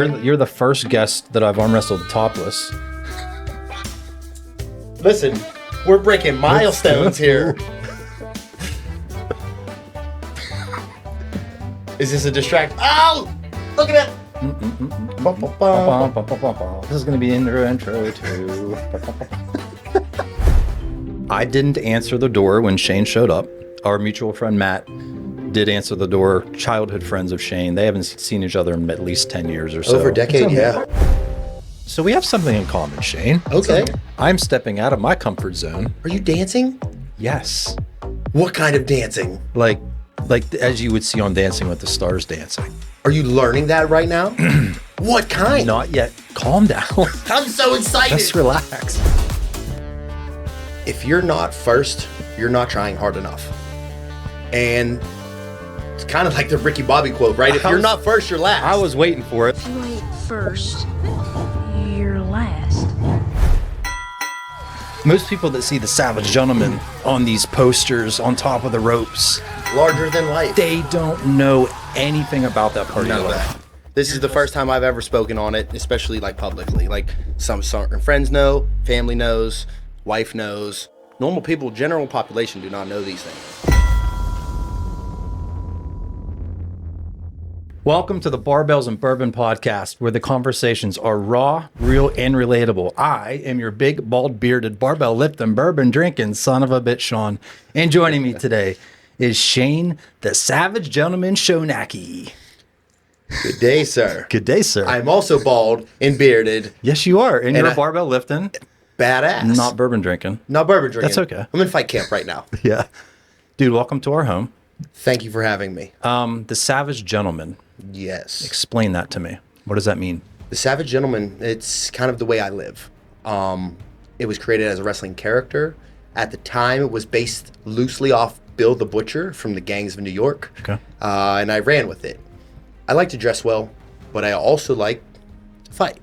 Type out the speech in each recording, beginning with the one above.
You're the first guest that I've arm wrestled topless. Listen, we're breaking milestones here. Is this a distract? Oh! Look at that! This is going to be intro too. I didn't answer the door when Shane showed up. Our mutual friend Matt did answer the door. Childhood friends of Shane. They haven't seen each other in at least 10 years or so. Over a decade, yeah. So we have something in common, Shane. Okay. I'm stepping out of my comfort zone. Are you dancing? Yes. What kind of dancing? Like as you would see on Dancing with the Stars dancing. Are you learning that right now? What kind? Not yet. Calm down. I'm so excited. Just relax. If you're not first, you're not trying hard enough. And it's kind of like the Ricky Bobby quote, right? If you're not first, you're last. I was waiting for it. If you ain't first, you're last. Most people that see the Savage Gentleman on these posters on top of the ropes, Larger than life. they don't know anything about that part of None your of life. that. This is the first time I've ever spoken on it, especially like publicly. Like some certain friends know, family knows, wife knows. Normal people, general population do not know these things. Welcome to the Barbells and Bourbon podcast, where the conversations are raw, real, and relatable. I am your big, bald, bearded, barbell lifting, bourbon drinking son of a bitch, Sean. And joining me today is Shane, the Savage Gentleman Chojnacki. Good day, sir. Good day, sir. I'm also bald and bearded. Yes, you are. And you're I- barbell lifting, Badass. not bourbon drinking. Not bourbon drinking. That's okay. I'm in fight camp right now. Yeah. Dude, welcome to our home. Thank you for having me. The Savage Gentleman. Yes. Explain that to me. What does that mean? The Savage Gentleman, it's kind of the way I live. It was created as a wrestling character. At the time, it was based loosely off Bill the Butcher from the Gangs of New York. Okay. And I ran with it. I like to dress well, but I also like to fight.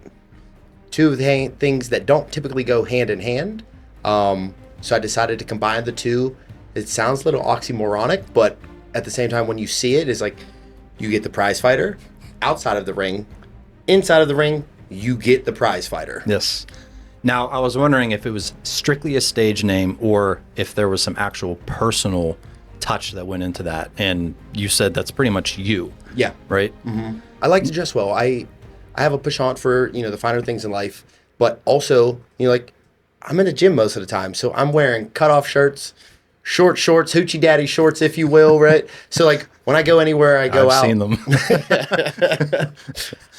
Two of the things that don't typically go hand in hand. So I decided to combine the two. It sounds a little oxymoronic, but at the same time, when you see it, it's like you get the prize fighter outside of the ring. Inside of the ring, you get the prize fighter. Yes. Now, I was wondering if it was strictly a stage name or if there was some actual personal touch that went into that. And you said that's pretty much you, Yeah. right? Mm-hmm. I like to dress well. I have a penchant for, the finer things in life, but also, like I'm in a gym most of the time. So I'm wearing cutoff shirts, short shorts, hoochie daddy shorts, if you will, right? So like when I go anywhere, I go I've out. seen them.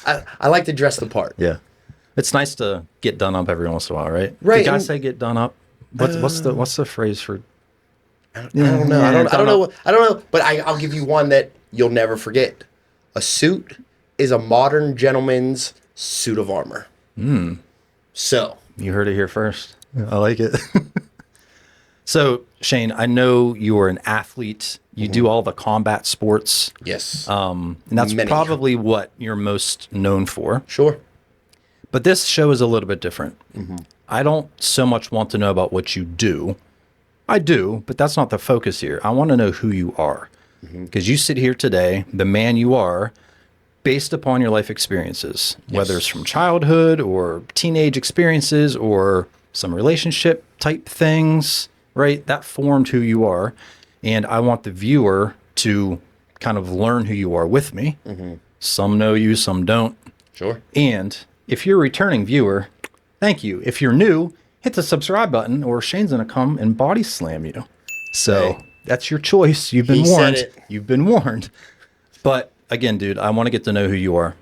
I like to dress the part. Yeah. It's nice to get done up every once in a while, right? Right, Did guys and- say get done up? What's the phrase for? I don't know. I don't know. But I'll give you one that you'll never forget. A suit is a modern gentleman's suit of armor. So You heard it here first. I like it. So, Shane, I know you are an athlete. You do all the combat sports. yes, And that's Many. probably what you're most known for. sure. But this show is a little bit different. I don't so much want to know about what you do. I do, but that's not the focus here. I want to know who you are. Because you sit here today, the man you are, based upon your life experiences, whether it's from childhood or teenage experiences or some relationship type things, right? That formed who you are. And I want the viewer to kind of learn who you are with me. Some know you, some don't. Sure. And if you're a returning viewer, thank you. If you're new, hit the subscribe button or Shane's going to come and body slam you. So Hey. that's your choice. You've been He said warned. it. You've been warned. But again, dude, I want to get to know who you are.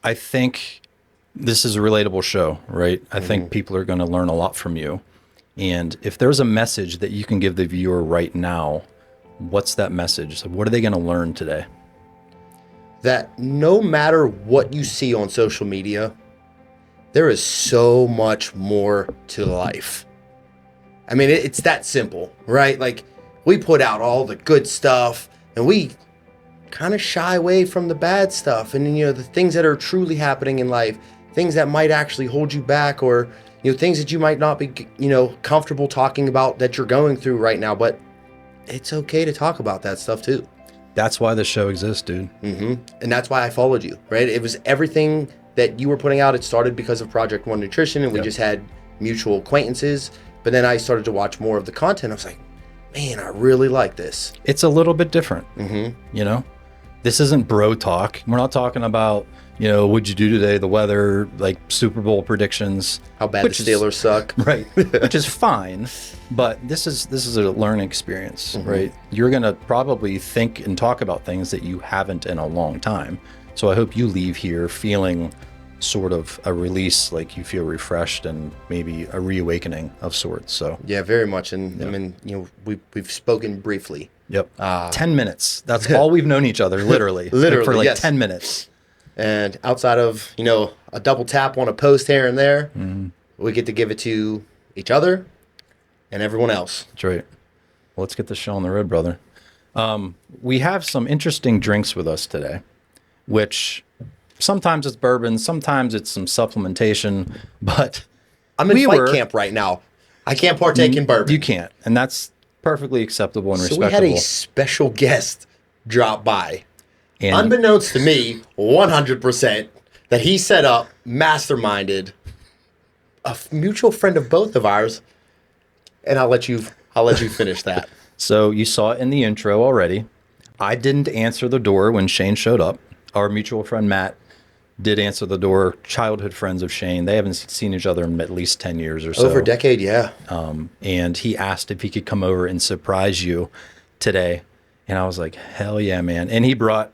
I think this is a relatable show, right? I think people are going to learn a lot from you. And if there's a message that you can give the viewer right now, what's that message? What are they going to learn today? That no matter what you see on social media, there is so much more to life. I mean, it's that simple, right? Like, we put out all the good stuff and we kind of shy away from the bad stuff and, the things that are truly happening in life, things that might actually hold you back or, things that you might not be, comfortable talking about that you're going through right now. But it's okay to talk about that stuff too. That's why the show exists, dude. And that's why I followed you, right? It was everything that you were putting out. It started because of Project One Nutrition, and we just had mutual acquaintances. But then I started to watch more of the content. I was like, man, I really like this. It's a little bit different. You know, this isn't bro talk. We're not talking about, you know, what'd you do today, the weather, like Super Bowl predictions. How bad the Steelers suck. Right. Which is fine. But this is a learning experience, right? You're going to probably think and talk about things that you haven't in a long time. So I hope you leave here feeling sort of a release, like you feel refreshed and maybe a reawakening of sorts. So yeah, very much. And I mean, you know, we've spoken briefly. 10 minutes. That's all we've known each other, literally. For like 10 minutes. And outside of, you know, a double tap on a post here and there, we get to give it to each other and everyone else. That's right. Well, let's get the show on the road, brother. We have some interesting drinks with us today, which sometimes it's bourbon, sometimes it's some supplementation, but I'm in fight camp right now. I can't partake in bourbon. You can't, and that's perfectly acceptable and respectable. So we had a special guest drop by. And unbeknownst to me, 100%, that he set up, masterminded, a mutual friend of both of ours, and I'll let you finish that. So you saw it in the intro already. I didn't answer the door when Shane showed up. Our mutual friend Matt did answer the door. Childhood friends of Shane. They haven't seen each other in at least 10 years or so. Over a decade, yeah. And he asked if he could come over and surprise you today. And I was like, hell yeah, man. And he brought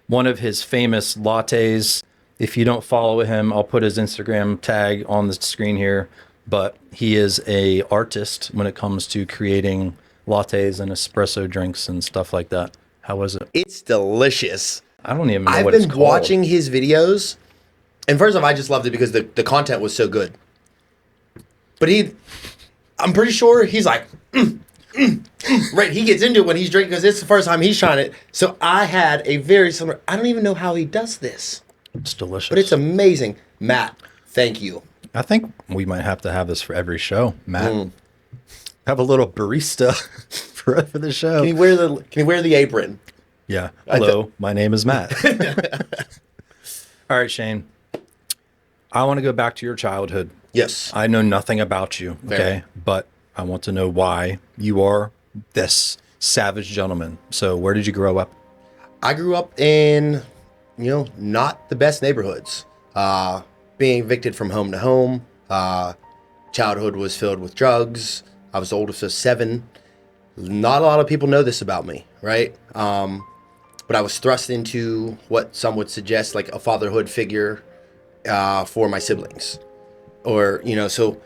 one of his famous lattes. If you don't follow him, I'll put his Instagram tag on the screen here. But he is a artist when it comes to creating lattes and espresso drinks and stuff like that. How was it? It's delicious. I don't even know what it's called. I've been watching his videos, and first off, I just loved it because the content was so good. But I'm pretty sure he's like, right, he gets into it when he's drinking because it's the first time he's trying it. So I had a very similar, I don't even know how he does this. It's delicious. But it's amazing. Matt, thank you. I think we might have to have this for every show, Matt. Have a little barista for the show. Can you wear the apron? Yeah. Hello, my name is Matt. All right, Shane. I want to go back to your childhood. Yes. I know nothing about you, okay? But I want to know why you are this savage gentleman. So where did you grow up? I grew up in, not the best neighborhoods. Being evicted from home to home. Childhood was filled with drugs. I was the oldest of 7. Not a lot of people know this about me, right? But I was thrust into what some would suggest like a fatherhood figure for my siblings. Or, so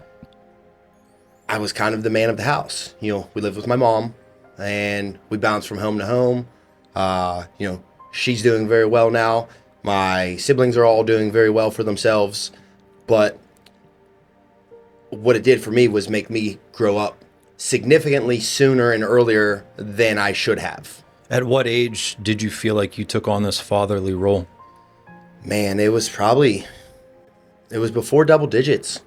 I was kind of the man of the house. We lived with my mom and we bounced from home to home. She's doing very well now. My siblings are all doing very well for themselves. But what it did for me was make me grow up significantly sooner and earlier than I should have. At what age did you feel like you took on this fatherly role? Man, it was before double digits.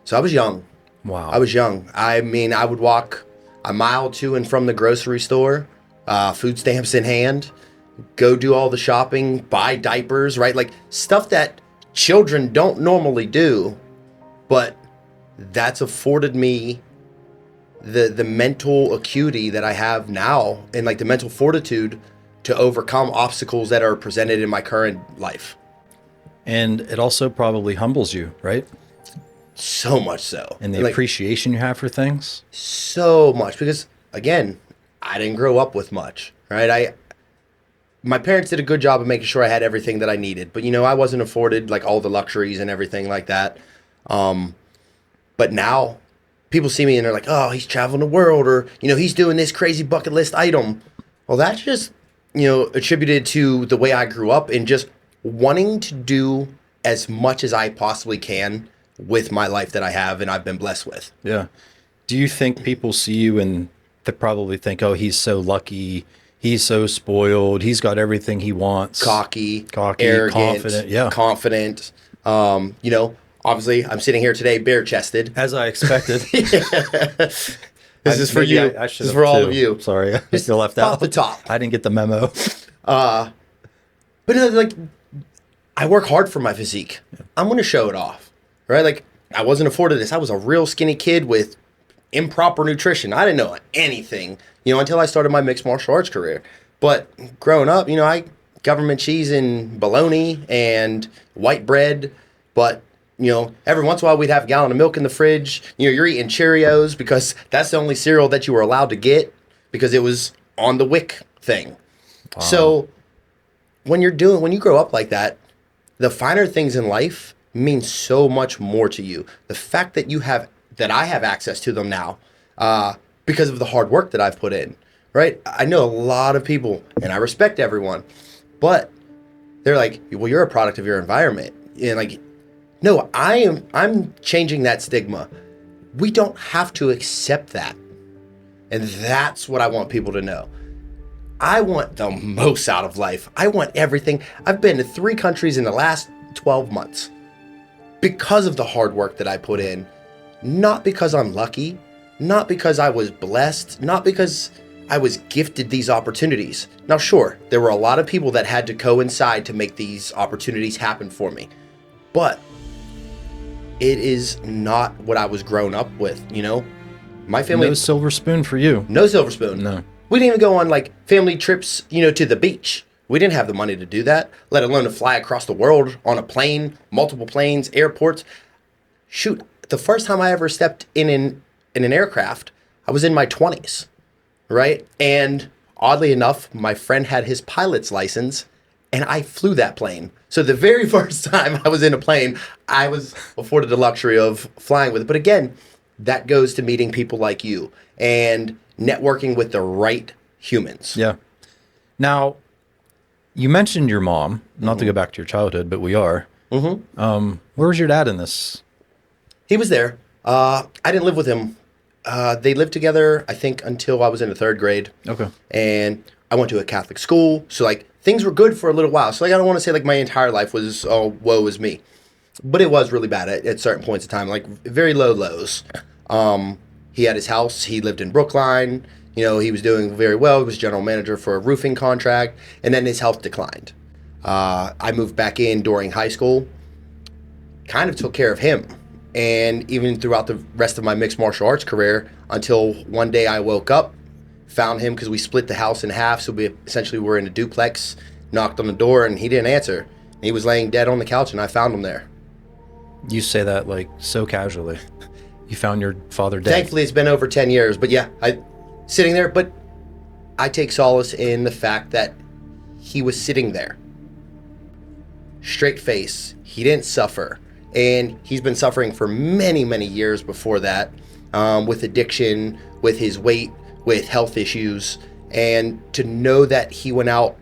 So I was young. Wow. I was young. I mean, I would walk a mile to and from the grocery store, food stamps in hand, go do all the shopping, buy diapers, right? Like stuff that children don't normally do, but that's afforded me the mental acuity that I have now and like the mental fortitude to overcome obstacles that are presented in my current life. And it also probably humbles you, right? So much so. And the appreciation you have for things? So much. Because, again, I didn't grow up with much, right? My parents did a good job of making sure I had everything that I needed. But, I wasn't afforded, like, all the luxuries and everything like that. But now, people see me and they're like, oh, he's traveling the world. Or, he's doing this crazy bucket list item. Well, that's just, attributed to the way I grew up and just wanting to do as much as I possibly can with my life that I have and I've been blessed with. Yeah. Do you think people see you and they probably think, oh, he's so lucky, he's so spoiled, he's got everything he wants? Cocky, arrogant, confident. Obviously I'm sitting here today bare-chested. As I expected. This is for you. I should this is have for all too. of you. Sorry, I Just feel left off out. the top. I didn't get the memo. But no, like, I work hard for my physique. I'm going to show it off, right? Like, I wasn't afforded this. I was a real skinny kid with improper nutrition. I didn't know anything, until I started my mixed martial arts career. But growing up, I government cheese and bologna and white bread. But, every once in a while we'd have a gallon of milk in the fridge. You're eating Cheerios because that's the only cereal that you were allowed to get because it was on the WIC thing. Wow. So when you grow up like that, the finer things in life mean so much more to you. The fact that I have access to them now, because of the hard work that I've put in, right? I know a lot of people, and I respect everyone, but they're like, well, you're a product of your environment. And like, no, I'm changing that stigma. We don't have to accept that. And that's what I want people to know. I want the most out of life. I want everything. I've been to 3 countries in the last 12 months because of the hard work that I put in. Not because I'm lucky, not because I was blessed, not because I was gifted these opportunities. Now, sure, there were a lot of people that had to coincide to make these opportunities happen for me. But it is not what I was grown up with, My family... No silver spoon for you. No silver spoon. No. We didn't even go on, like, family trips, to the beach. We didn't have the money to do that, let alone to fly across the world on a plane, multiple planes, airports. Shoot, the first time I ever stepped in an aircraft, I was in my 20s, right? And oddly enough, my friend had his pilot's license, and I flew that plane. So the very first time I was in a plane, I was afforded the luxury of flying with it. But again, that goes to meeting people like you and networking with the right humans. Yeah. Now, you mentioned your mom, not to go back to your childhood, but we are. Mm-hmm. Where was your dad in this? He was there. I didn't live with him. They lived together, I think, until I was in the 3rd grade. Okay. And I went to a Catholic school. So, like, things were good for a little while. So, like, I don't want to say, like, my entire life was, oh, woe is me. But it was really bad at certain points of time, like, very low lows. He had his house. He lived in Brookline. He was doing very well. He was general manager for a roofing contract. And then his health declined. I moved back in during high school. Kind of took care of him. And even throughout the rest of my mixed martial arts career, until one day I woke up, found him because we split the house in half. So we essentially were in a duplex, knocked on the door, and he didn't answer. And he was laying dead on the couch, and I found him there. You say that like so casually. You found your father dead. Thankfully, it's been over 10 years. But yeah, sitting there. But I take solace in the fact that he was sitting there. Straight face. He didn't suffer. And he's been suffering for many, many years before that, with addiction, with his weight, with health issues. And to know that he went out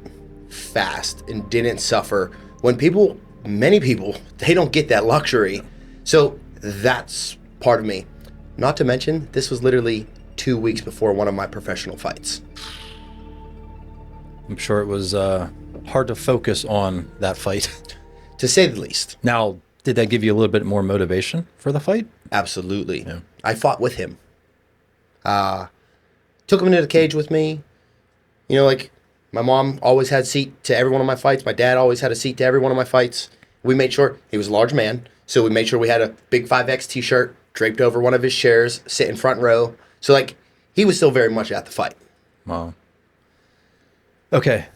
fast and didn't suffer, when many people, they don't get that luxury. So that's part of me. Not to mention, this was literally 2 weeks before one of my professional fights. I'm sure it was hard to focus on that fight. To say the least. Now, did that give you a little bit more motivation for the fight? Absolutely. Yeah. I fought with him. Took him into the cage with me. Like, my mom always had a seat to every one of my fights. My dad always had a seat to every one of my fights. We made sure, he was a large man, so we made sure we had a big 5X t-shirt draped over one of his chairs, sit in front row. So, like, he was still very much at the fight. Wow. Okay.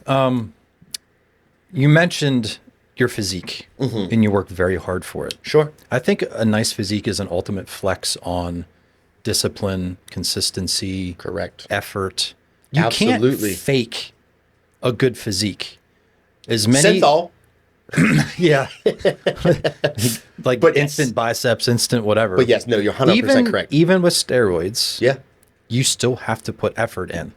You mentioned your physique, and you worked very hard for it. Sure. I think a nice physique is an ultimate flex on discipline, consistency, correct, effort. You Absolutely. Can't fake a good physique. As many Synthol. Yeah. Like but instant yes. biceps, instant whatever. But yes, no, you're 100% correct. Even with steroids, yeah, you still have to put effort in.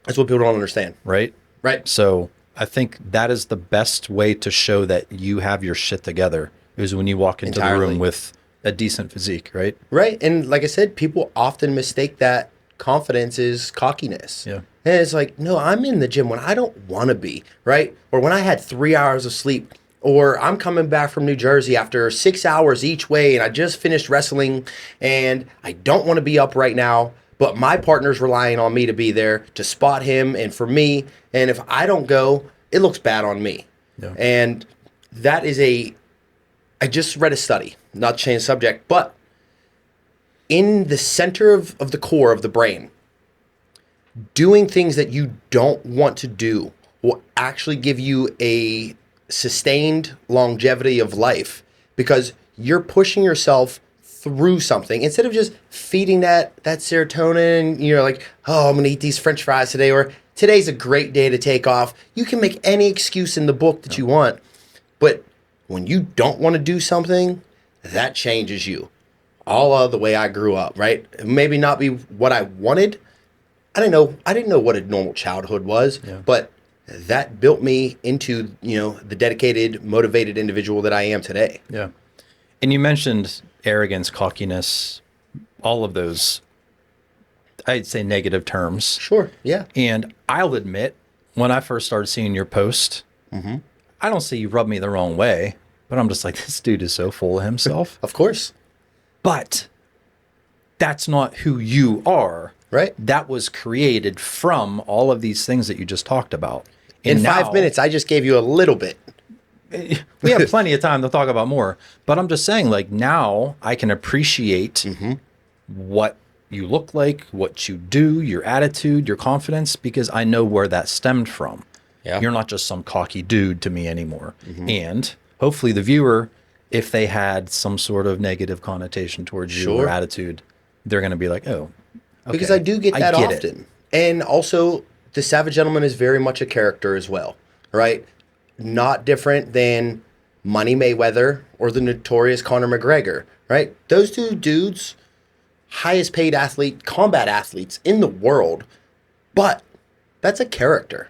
That's what people don't understand. Right? Right. So I think that is the best way to show that you have your shit together is when you walk into the room with a decent physique, right? Right. And like I said, people often mistake that confidence is cockiness. Yeah. And it's like, no, I'm in the gym when I don't want to be, right? Or when I had 3 hours of sleep, or I'm coming back from New Jersey after 6 hours each way and I just finished wrestling and I don't want to be up right now, but my partner's relying on me to be there to spot him and for me. And if I don't go, it looks bad on me. Yeah. And that is I just read a study, not to change the subject, but in the center of the core of the brain, doing things that you don't want to do will actually give you a sustained longevity of life because you're pushing yourself through something instead of just feeding that serotonin. You're like, oh, I'm gonna eat these French fries today, or today's a great day to take off. You can make any excuse in the book that you want, but when you don't want to do something, that changes you. All of the way I grew up, right? Maybe not be what I wanted. I didn't know what a normal childhood was, but that built me into, the dedicated, motivated individual that I am today. Yeah. And you mentioned arrogance, cockiness, all of those, I'd say, negative terms. Sure, yeah. And I'll admit, when I first started seeing your post, I don't see you rub me the wrong way, but I'm just like, this dude is so full of himself. Of course. But that's not who you are. Right. That was created from all of these things that you just talked about. And in 5 minutes, I just gave you a little bit. We have plenty of time to talk about more. But I'm just saying, like, now I can appreciate what you look like, what you do, your attitude, your confidence, because I know where that stemmed from. Yeah. You're not just some cocky dude to me anymore. And hopefully the viewer, if they had some sort of negative connotation towards you or attitude, they're going to be like, oh, okay, because I do get that often. It. And also, the Savage Gentleman is very much a character as well, right? Not different than Money Mayweather or the notorious Conor McGregor, right? Those two dudes, highest paid combat athletes in the world, but that's a character.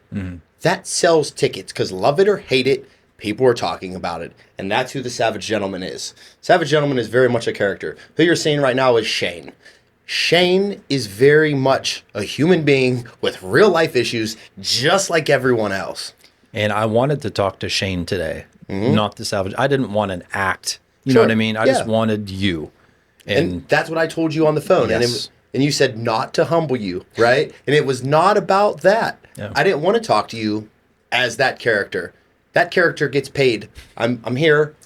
That sells tickets because love it or hate it, people are talking about it. And that's who the Savage Gentleman is. Savage Gentleman is very much a character. Who you're seeing right now is Shane. Shane is very much a human being with real life issues, just like everyone else. And I wanted to talk to Shane today, not the Savage. I didn't want an act. You know what I mean? I just wanted you. And that's what I told you on the phone. Yes. And you said not to humble you, right? And it was not about that. Yeah. I didn't want to talk to you as that character. That character gets paid. I'm here,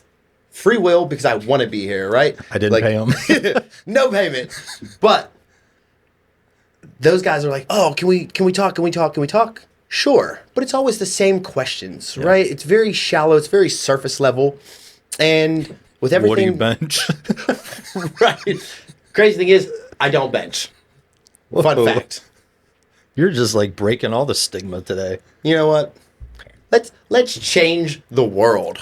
free will, because I want to be here, right? I didn't pay him. No payment. But those guys are like, oh, can we talk? Can we talk? Can we talk? Sure. But it's always the same questions, right? It's very shallow. It's very surface level. And with everything... What do you bench? Right. Crazy thing is, I don't bench. Fun fact. You're just like breaking all the stigma today. You know what? Let's change the world.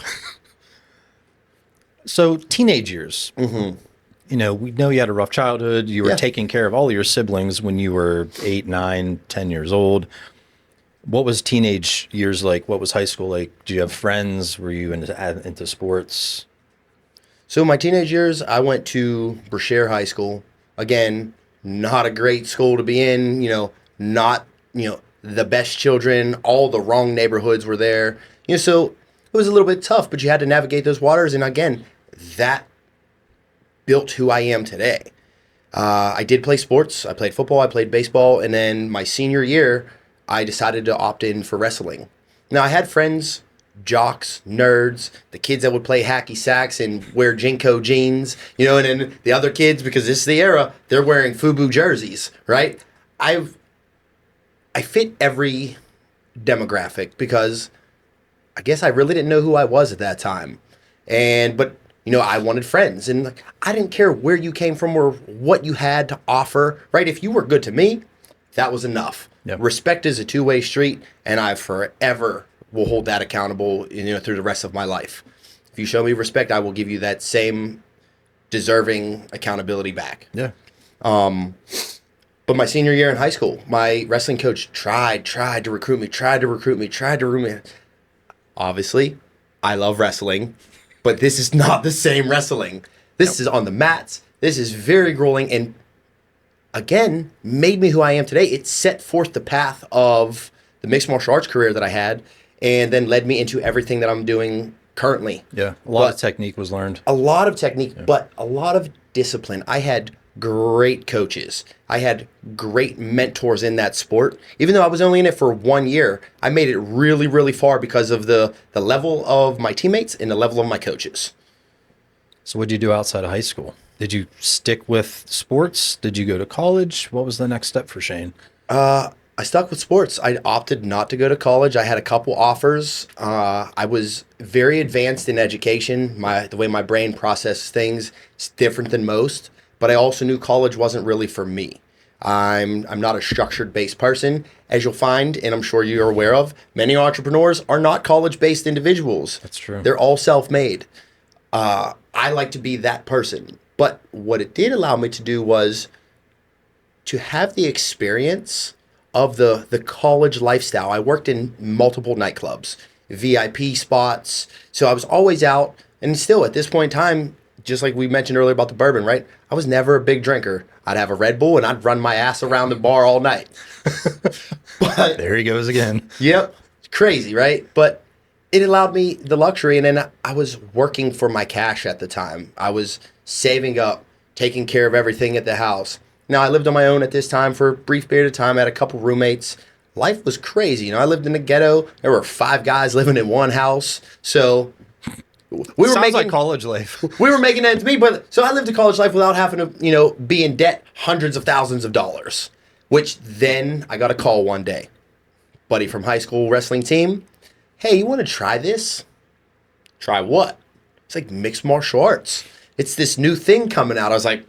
So teenage years. We know you had a rough childhood. You were taking care of all of your siblings when you were 8, 9, 10 years old. What was teenage years like? What was high school like? Do you have friends? Were you into sports? So my teenage years, I went to Brashear High School. Again, not a great school to be in. Not the best children. All the wrong neighborhoods were there. So it was a little bit tough, but you had to navigate those waters. And again, that built who I am today. I did play sports. I played football. I played baseball. And then my senior year, I decided to opt in for wrestling. Now, I had friends, jocks, nerds, the kids that would play hacky sacks and wear Jinko jeans, and then the other kids, because this is the era, they're wearing FUBU jerseys, right? I fit every demographic because I guess I really didn't know who I was at that time. But I wanted friends, and I didn't care where you came from or what you had to offer, right? If you were good to me, that was enough. Yep. Respect is a two-way street, and I forever will hold that accountable, through the rest of my life. If you show me respect, I will give you that same deserving accountability back. Yeah. But my senior year in high school, my wrestling coach tried to recruit me. Obviously, I love wrestling, but this is not the same wrestling. This is on the mats. This is very grueling, and again, made me who I am today. It set forth the path of the mixed martial arts career that I had, and then led me into everything that I'm doing currently. Yeah, a lot of technique was learned. A lot of technique, but a lot of discipline. I had great coaches. I had great mentors in that sport. Even though I was only in it for 1 year, I made it really, really far because of the level of my teammates and the level of my coaches. So what did you do outside of high school? Did you stick with sports? Did you go to college? What was the next step for Shane? I stuck with sports. I opted not to go to college. I had a couple offers. I was very advanced in education. The way my brain processes things is different than most. But I also knew college wasn't really for me. I'm not a structured-based person. As you'll find, and I'm sure you're aware of, many entrepreneurs are not college-based individuals. That's true. They're all self-made. I like to be that person. But what it did allow me to do was to have the experience of the college lifestyle. I worked in multiple nightclubs, VIP spots. So I was always out. And still at this point in time, just like we mentioned earlier about the bourbon, right? I was never a big drinker. I'd have a Red Bull and I'd run my ass around the bar all night. But There he goes again. yep, it's crazy, right? But it allowed me the luxury. And then I was working for my cash at the time. I was saving up, taking care of everything at the house. Now, I lived on my own at this time for a brief period of time. I had a couple roommates. Life was crazy. I lived in the ghetto. There were 5 guys living in one house. So we Sounds like college life. we were making ends meet. But so I lived a college life without having to, be in debt hundreds of thousands of dollars. Which then I got a call one day. Buddy from high school wrestling team. Hey, you want to try this? Try what? It's like mixed martial arts. It's this new thing coming out. I was like,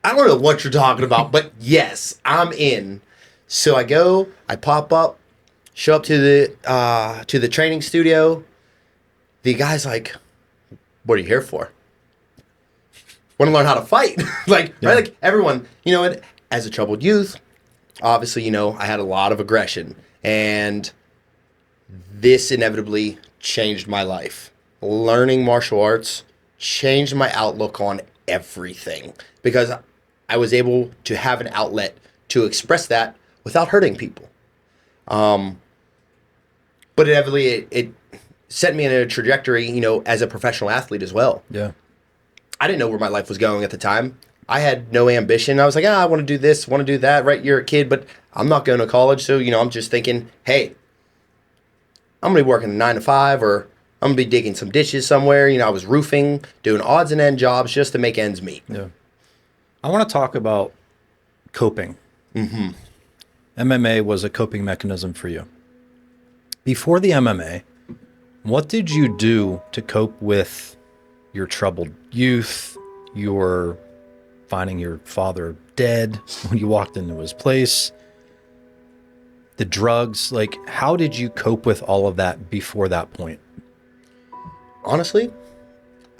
I don't know what you're talking about, but yes, I'm in. So I go, I pop up, show up to the training studio. The guy's like, "What are you here for?" Want to learn how to fight? Right? Like everyone, as a troubled youth, obviously, I had a lot of aggression, and this inevitably changed my life. Learning martial arts changed my outlook on everything because I was able to have an outlet to express that without hurting people. But inevitably, it set me in a trajectory, as a professional athlete as well. Yeah. I didn't know where my life was going at the time. I had no ambition. I was like, I want to do this, want to do that, right? You're a kid, but I'm not going to college. So, I'm just thinking, hey, I'm going to be working a 9 to 5 or I'm going to be digging some ditches somewhere. I was roofing, doing odds and end jobs just to make ends meet. Yeah. I want to talk about coping. MMA was a coping mechanism for you. Before the MMA, what did you do to cope with your troubled youth, your finding your father dead when you walked into his place, the drugs? Like, how did you cope with all of that before that point? Honestly,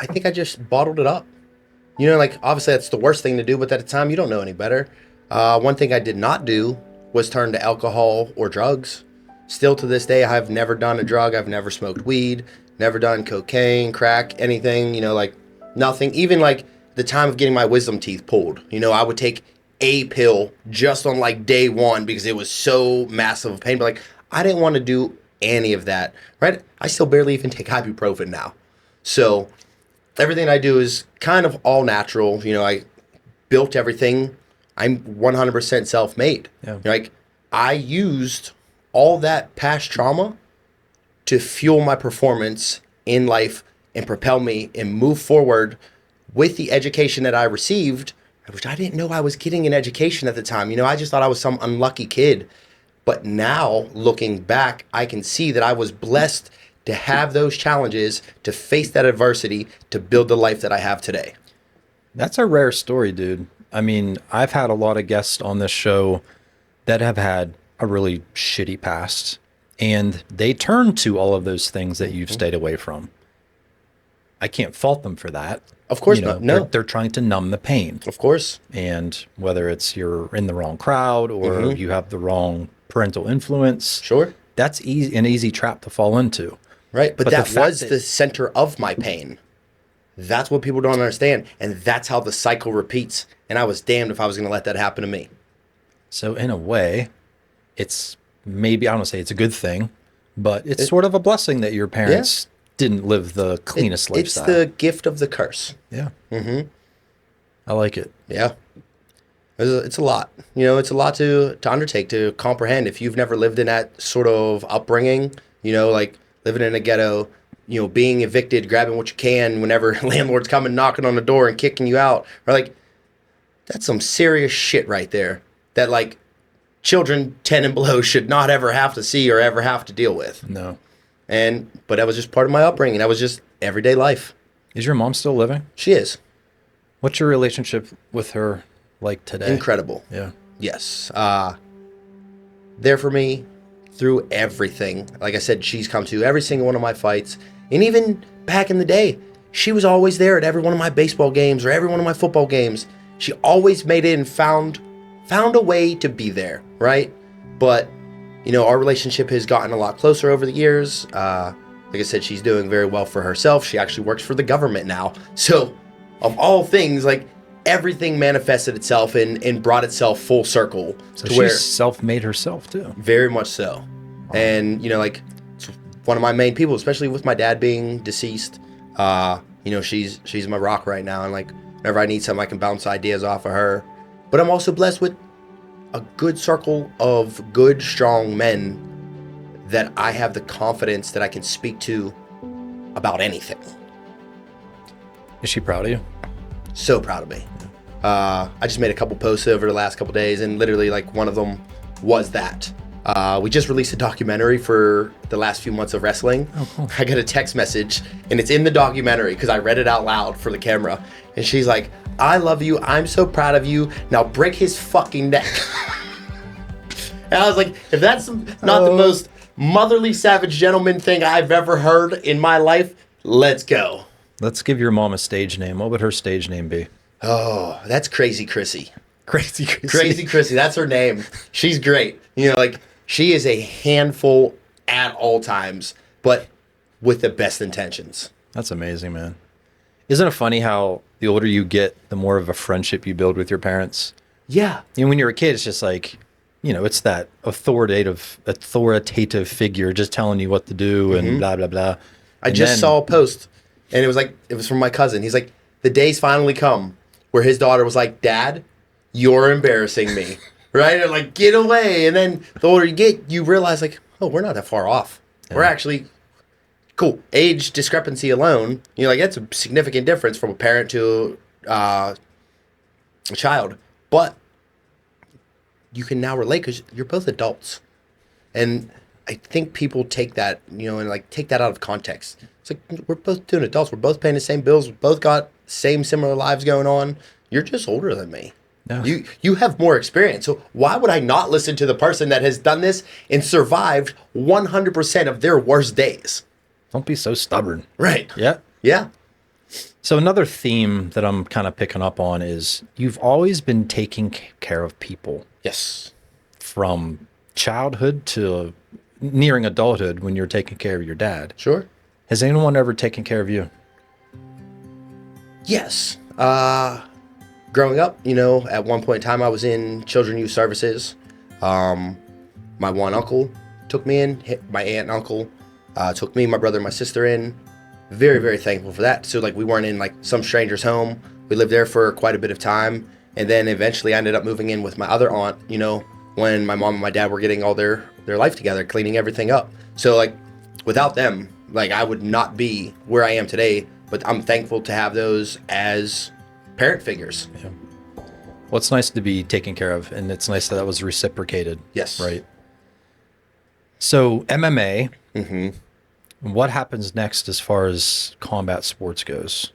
I think I just bottled it up. Obviously that's the worst thing to do, but at the time you don't know any better. One thing I did not do was turn to alcohol or drugs. Still to this day, I have never done a drug. I've never smoked weed, never done cocaine, crack, anything, nothing. Even the time of getting my wisdom teeth pulled, I would take a pill just on day one because it was so massive of pain. But I didn't want to do any of that, right? I still barely even take ibuprofen now. So everything I do is kind of all natural. I built everything. I'm 100% self-made. Yeah. I used all that past trauma to fuel my performance in life and propel me and move forward with the education that I received, which I didn't know I was getting an education at the time. I just thought I was some unlucky kid. But now, looking back, I can see that I was blessed to have those challenges, to face that adversity, to build the life that I have today. That's a rare story, dude. I mean, I've had a lot of guests on this show that have had a really shitty past, and they turn to all of those things that you've stayed away from. I can't fault them for that. Of course not. No. They're trying to numb the pain. Of course. And whether it's you're in the wrong crowd or you have the wrong parental influence. Sure. That's an easy trap to fall into. Right. But that was that the center of my pain. That's what people don't understand. And that's how the cycle repeats. And I was damned if I was going to let that happen to me. So in a way, it's maybe, I don't say it's a good thing, but it's sort of a blessing that your parents didn't live the cleanest lifestyle. It's the gift of the curse. Yeah. I like it. Yeah. It's a lot. You know, it's a lot to undertake, to comprehend. If you've never lived in that sort of upbringing, you know, like living in a ghetto, you know, being evicted, grabbing what you can whenever landlord's coming knocking on the door and kicking you out, or like, that's some serious shit right there that like children 10 and below should not ever have to see or ever have to deal with. No. But that was just part of my upbringing. That was just everyday life. Is your mom still living? She is. What's your relationship with her like today? Incredible. Yeah. Yes. There for me through everything. Like I said, she's come to every single one of my fights. And even back in the day, she was always there at every one of my baseball games or every one of my football games. She always made it and found a way to be there, right? But, you know, our relationship has gotten a lot closer over the years. Like I said, she's doing very well for herself. She actually works for the government now. So, of all things, like, everything manifested itself and brought itself full circle. So to she's where, self-made herself too. very much so. And, you know, like, it's one of my main people, especially with my dad being deceased. You know, she's my rock right now. And, like, whenever I need something, I can bounce ideas off of her. But I'm also blessed with a good circle of good, strong men that I have the confidence that I can speak to about anything. Is she proud of you? So proud of me. I just made a couple posts over the last couple days, and literally, like, one of them was that. We just released a documentary for the last few months of wrestling. Oh, cool. I got a text message, and it's in the documentary because I read it out loud for the camera. And she's like, "I love you. I'm so proud of you. Now break his fucking neck." And I was like, if that's not the most motherly, savage gentleman thing I've ever heard in my life, let's go. Let's give your mom a stage name. What would her stage name be? Oh, that's Crazy Chrissy. Crazy Chrissy. Crazy Chrissy, that's her name. She's great. You know, like, she is a handful at all times, but with the best intentions. That's amazing, man. Isn't it funny how the older you get, the more of a friendship you build with your parents? Yeah. You know, when you're a kid, it's just like, you know, it's that authoritative figure just telling you what to do and blah, blah, blah. I just saw a post, and it was from my cousin. He's like, the day's finally come where his daughter was like, "Dad, you're embarrassing me." Right? And like, get away. And then the older you get, you realize, like, oh, we're not that far off. Yeah. We're actually cool. Age discrepancy alone, you know, like, that's a significant difference from a parent to a child. But you can now relate because you're both adults. And I think people take that, you know, and like take that out of context. It's like, we're both doing adults. We're both paying the same bills. We both got same similar lives going on. You're just older than me. Yeah. You have more experience. So why would I not listen to the person that has done this and survived 100% of their worst days? Don't be so stubborn. Right. Yeah. Yeah. So another theme that I'm kind of picking up on is you've always been taking care of people. Yes. From childhood to nearing adulthood when you're taking care of your dad. Sure. Has anyone ever taken care of you? Yes. Growing up, you know, at one point in time, I was in Children Youth Services. My one uncle took me in. My aunt and uncle took me, my brother, and my sister in. Very, very thankful for that. So, like, we weren't in, like, some stranger's home. We lived there for quite a bit of time. And then eventually I ended up moving in with my other aunt, you know, when my mom and my dad were getting all their life together, cleaning everything up. So, like, without them, like, I would not be where I am today. But I'm thankful to have those as parent figures. Yeah. Well, it's nice to be taken care of, and it's nice that was reciprocated. Yes. Right. So MMA, Mm-hmm. what happens next as far as combat sports goes?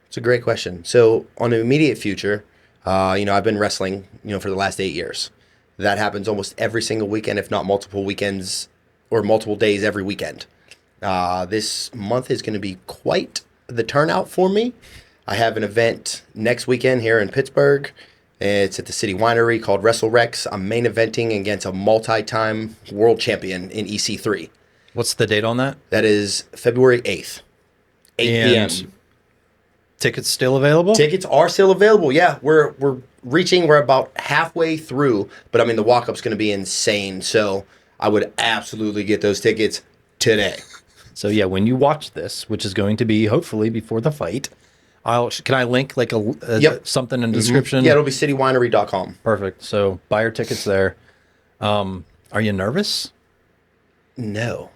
It's a great question. So on the immediate future, you know, I've been wrestling, you know, for the last 8 years. That happens almost every single weekend, if not multiple weekends or multiple days every weekend. This month is going to be quite the turnout for me. I have an event next weekend here in Pittsburgh. It's at the City Winery called WRESTLEREX. I'm main eventing against a multi-time world champion in EC3. What's the date on that? That is February 8th, 8 p.m. Tickets still available? Tickets are still available. Yeah, we're about halfway through, but I mean, the walk-up's going to be insane. So I would absolutely get those tickets today. So yeah, when you watch this, which is going to be hopefully before the fight, Can I link like a Yep. something in the description? Yeah, it'll be citywinery.com. Perfect. So buy your tickets there. Are you nervous? No.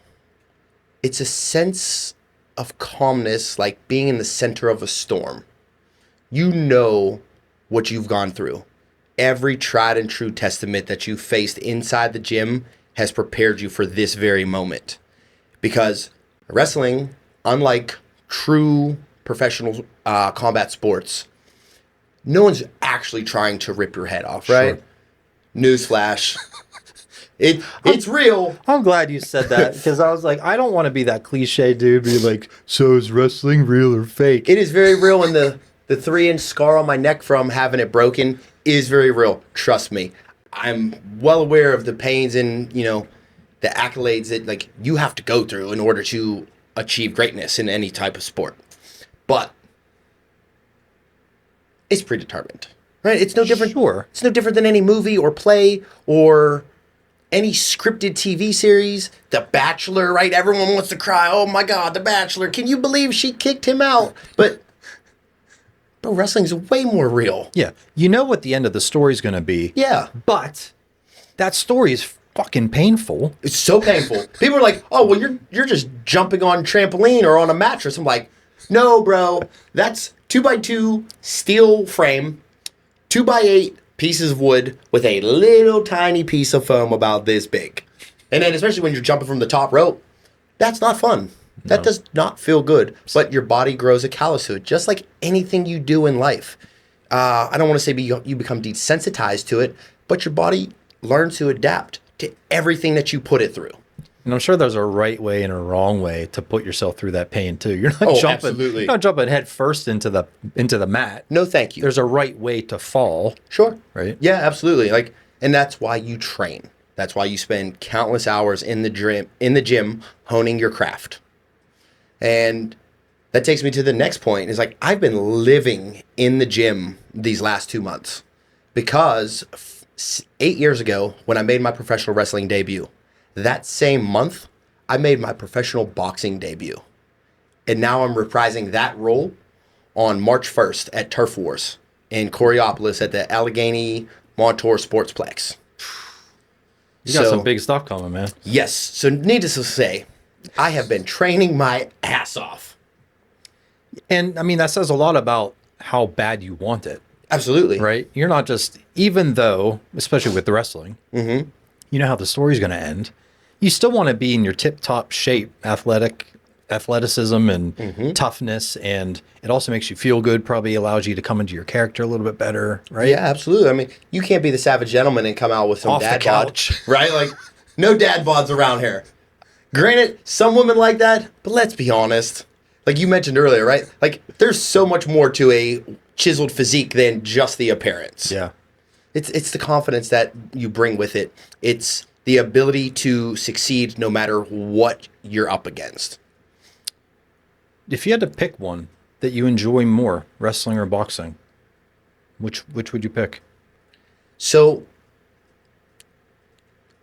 It's a sense of calmness, like being in the center of a storm. You know what you've gone through. Every tried and true testament that you faced inside the gym has prepared you for this very moment. Because wrestling, unlike true professional combat sports, no one's actually trying to rip your head off, right? Sure. Newsflash. It's real. I'm glad you said that because I was like, I don't want to be that cliche dude be like, so is wrestling real or fake? It is very real, and the 3-inch scar on my neck from having it broken is very real. Trust me. I'm well aware of the pains and, the accolades that like you have to go through in order to achieve greatness in any type of sport. But it's predetermined, right? It's no different. Sure. It's no different than any movie or play or any scripted TV series. The Bachelor, right? Everyone wants to cry, oh my God, The Bachelor. Can you believe she kicked him out? But wrestling's way more real. Yeah. You know what the end of the story is going to be. Yeah. But that story is fucking painful. It's so painful. People are like, oh, well, you're just jumping on trampoline or on a mattress. I'm like, no, bro. That's 2x2 steel frame, 2x8 pieces of wood with a little tiny piece of foam about this big. And then especially when you're jumping from the top rope, that's not fun. That does not feel good. But your body grows a callus to it, just like anything you do in life. I don't want to say you become desensitized to it, but your body learns to adapt to everything that you put it through. And I'm sure there's a right way and a wrong way to put yourself through that pain too. You're not jumping. Absolutely. You're not jumping head first into the mat. No, thank you. There's a right way to fall. Sure. Right? Yeah, absolutely. And that's why you train. That's why you spend countless hours in the gym honing your craft. And that takes me to the next point. Is like I've been living in the gym these last 2 months because 8 years ago when I made my professional wrestling debut, that same month I made my professional boxing debut. And now I'm reprising that role on March 1st at Turf Wars in Coriopolis at the Allegheny Montour Sportsplex. You got some big stuff coming, man. Yes. So needless to say, I have been training my ass off. And I mean, that says a lot about how bad you want it. Absolutely. Right? You're not just, even though, especially with the wrestling, you know how the story's going to end. You still want to be in your tip-top shape, athleticism and toughness. And it also makes you feel good, probably allows you to come into your character a little bit better, right? Yeah, absolutely. I mean, you can't be the savage gentleman and come out with some Off dad the couch. bod, right? Like, no dad bods around here. Granted, some women like that, but let's be honest. Like you mentioned earlier, right? Like, there's so much more to a chiseled physique than just the appearance. Yeah. It's the confidence that you bring with it. It's the ability to succeed no matter what you're up against. If you had to pick one that you enjoy more, wrestling or boxing, which would you pick? So,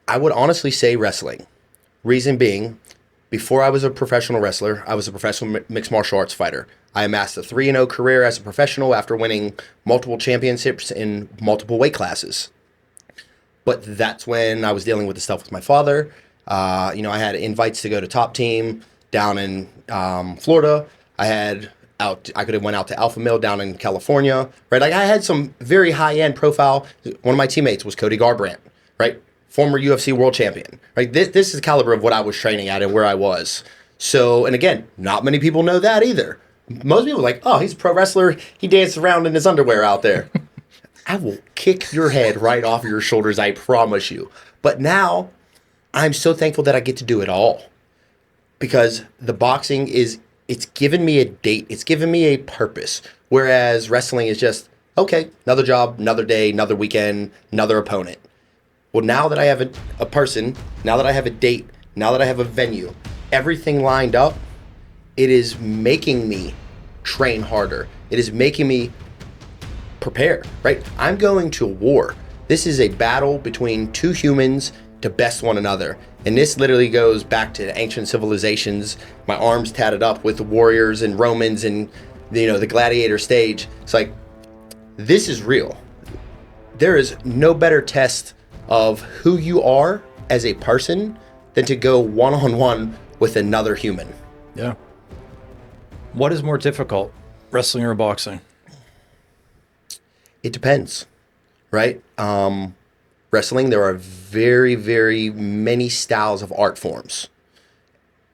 I would honestly say wrestling. Reason being, before I was a professional wrestler, I was a professional mixed martial arts fighter. I amassed a 3-0 career as a professional after winning multiple championships in multiple weight classes. But that's when I was dealing with the stuff with my father. I had invites to go to Top Team down in Florida. I could have went out to Alpha Mill down in California, right? Like I had some very high-end profile. One of my teammates was Cody Garbrandt, right? Former UFC world champion, right? This is the caliber of what I was training at and where I was. So, and again, not many people know that either. Most people are like, oh, he's a pro wrestler. He danced around in his underwear out there. I will kick your head right off your shoulders, I promise you. But now, I'm so thankful that I get to do it all. Because the boxing it's given me a date. It's given me a purpose. Whereas wrestling is just, okay, another job, another day, another weekend, another opponent. Well, now that I have a person, now that I have a date, now that I have a venue, everything lined up, it is making me train harder. It is making me prepare, right? I'm going to war. This is a battle between two humans to best one another. And this literally goes back to ancient civilizations. My arms tatted up with warriors and Romans and the gladiator stage. It's like, this is real. There is no better test of who you are as a person than to go one-on-one with another human. Yeah. What is more difficult, wrestling or boxing? It depends, right? Wrestling, there are very, very many styles of art forms.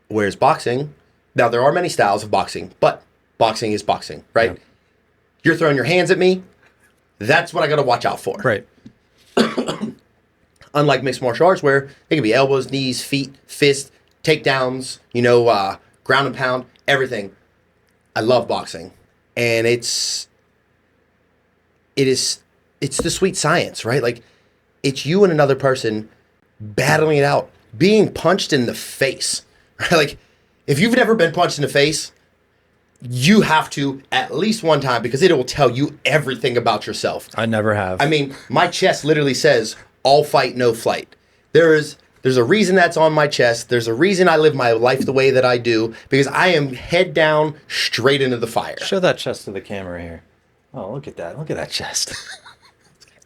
Whereas boxing, now there are many styles of boxing, but boxing is boxing, right? Yeah. You're throwing your hands at me, that's what I got to watch out for. Right. Unlike mixed martial arts, where it can be elbows, knees, feet, fists, takedowns, ground and pound, everything. I love boxing, and it's the sweet science, right? Like, it's you and another person battling it out, being punched in the face, right? Like, if you've never been punched in the face, you have to at least one time, because it will tell you everything about yourself. I never have. I mean, my chest literally says, all fight, no flight. There's a reason that's on my chest. There's a reason I live my life the way that I do, because I am head down straight into the fire. Show that chest to the camera here. Oh, look at that. Look at that chest.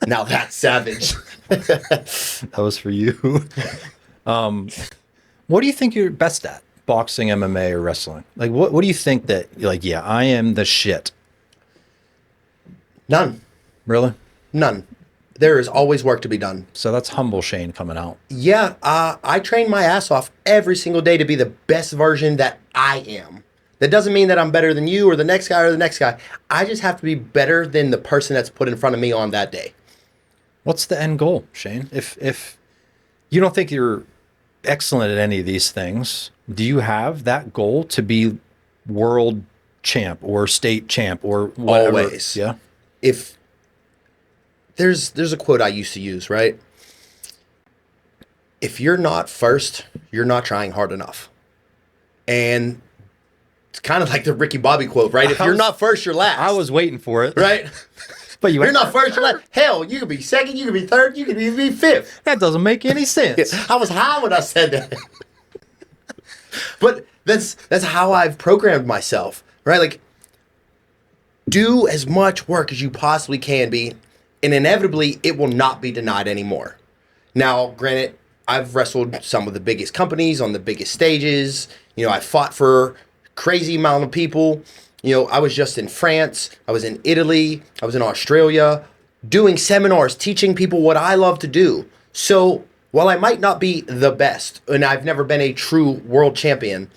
Now that's savage. That was for you. What do you think you're best at? Boxing, MMA, or wrestling? Like, what do you think that you're like, yeah, I am the shit? None. Really? None. There is always work to be done. So that's humble Shane coming out. Yeah, I train my ass off every single day to be the best version that I am. That doesn't mean that I'm better than you or the next guy or the next guy. I just have to be better than the person that's put in front of me on that day. What's the end goal, Shane? If you don't think you're excellent at any of these things, do you have that goal to be world champ or state champ or whatever? Always. Yeah. If there's a quote I used to use, right? If you're not first, you're not trying hard enough. And it's kind of like the Ricky Bobby quote, right? If you're not first, you're last. I was waiting for it. Right? But you're not first, you're last. Hell, you could be second, you could be third, you could even be fifth. That doesn't make any sense. I was high when I said that. But that's how I've programmed myself, right? Like, do as much work as you possibly can be, and inevitably it will not be denied anymore. Now, granted, I've wrestled some of the biggest companies on the biggest stages. I fought for crazy amount of people. I was just in France. I was in Italy. I was in Australia doing seminars, teaching people what I love to do. So while I might not be the best, and I've never been a true world champion,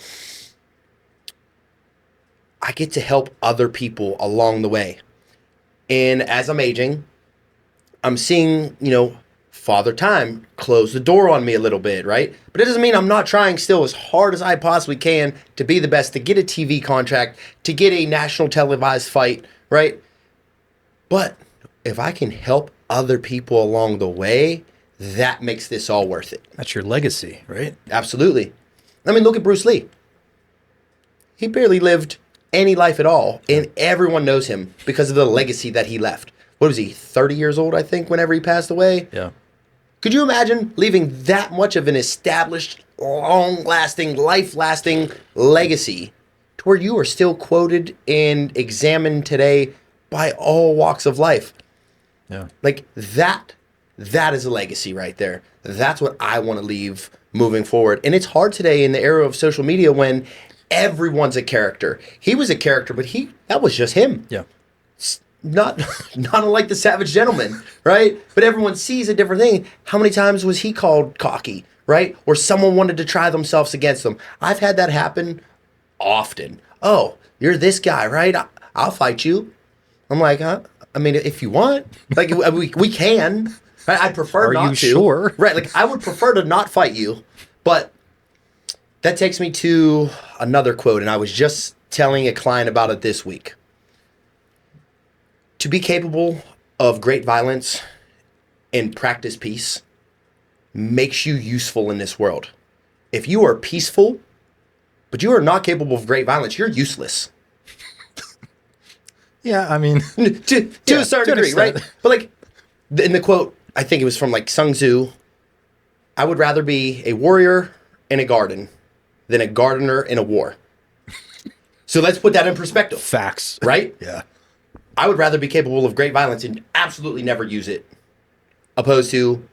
I get to help other people along the way. And as I'm aging, I'm seeing, Father Time close the door on me a little bit, right? But it doesn't mean I'm not trying still as hard as I possibly can to be the best, to get a TV contract, to get a national televised fight, right? But if I can help other people along the way, that makes this all worth it. That's your legacy, right? Absolutely. I mean, look at Bruce Lee. He barely lived any life at all, and everyone knows him because of the legacy that he left. What was he, 30 years old, I think, whenever he passed away? Yeah. Could you imagine leaving that much of an established, long-lasting, life-lasting legacy to where you are still quoted and examined today by all walks of life? Yeah. Like, that is a legacy right there. That's what I want to leave moving forward. And it's hard today in the era of social media when everyone's a character. He was a character, but that was just him. Yeah. Not unlike the Savage Gentleman, right? But everyone sees a different thing. How many times was he called cocky, right? Or someone wanted to try themselves against him. I've had that happen often. Oh, you're this guy, right? I'll fight you. I'm like, huh? I mean, if you want, like, we can. I prefer not to. Are you sure? Right, like, I would prefer to not fight you. But that takes me to another quote, and I was just telling a client about it this week. To be capable of great violence and practice peace makes you useful in this world. If you are peaceful, but you are not capable of great violence, you're useless. Yeah, I mean... to a certain degree, right? But like, in the quote, I think it was from like Sun Tzu, I would rather be a warrior in a garden than a gardener in a war. So let's put that in perspective. Facts. Right? Yeah. I would rather be capable of great violence and absolutely never use it, opposed to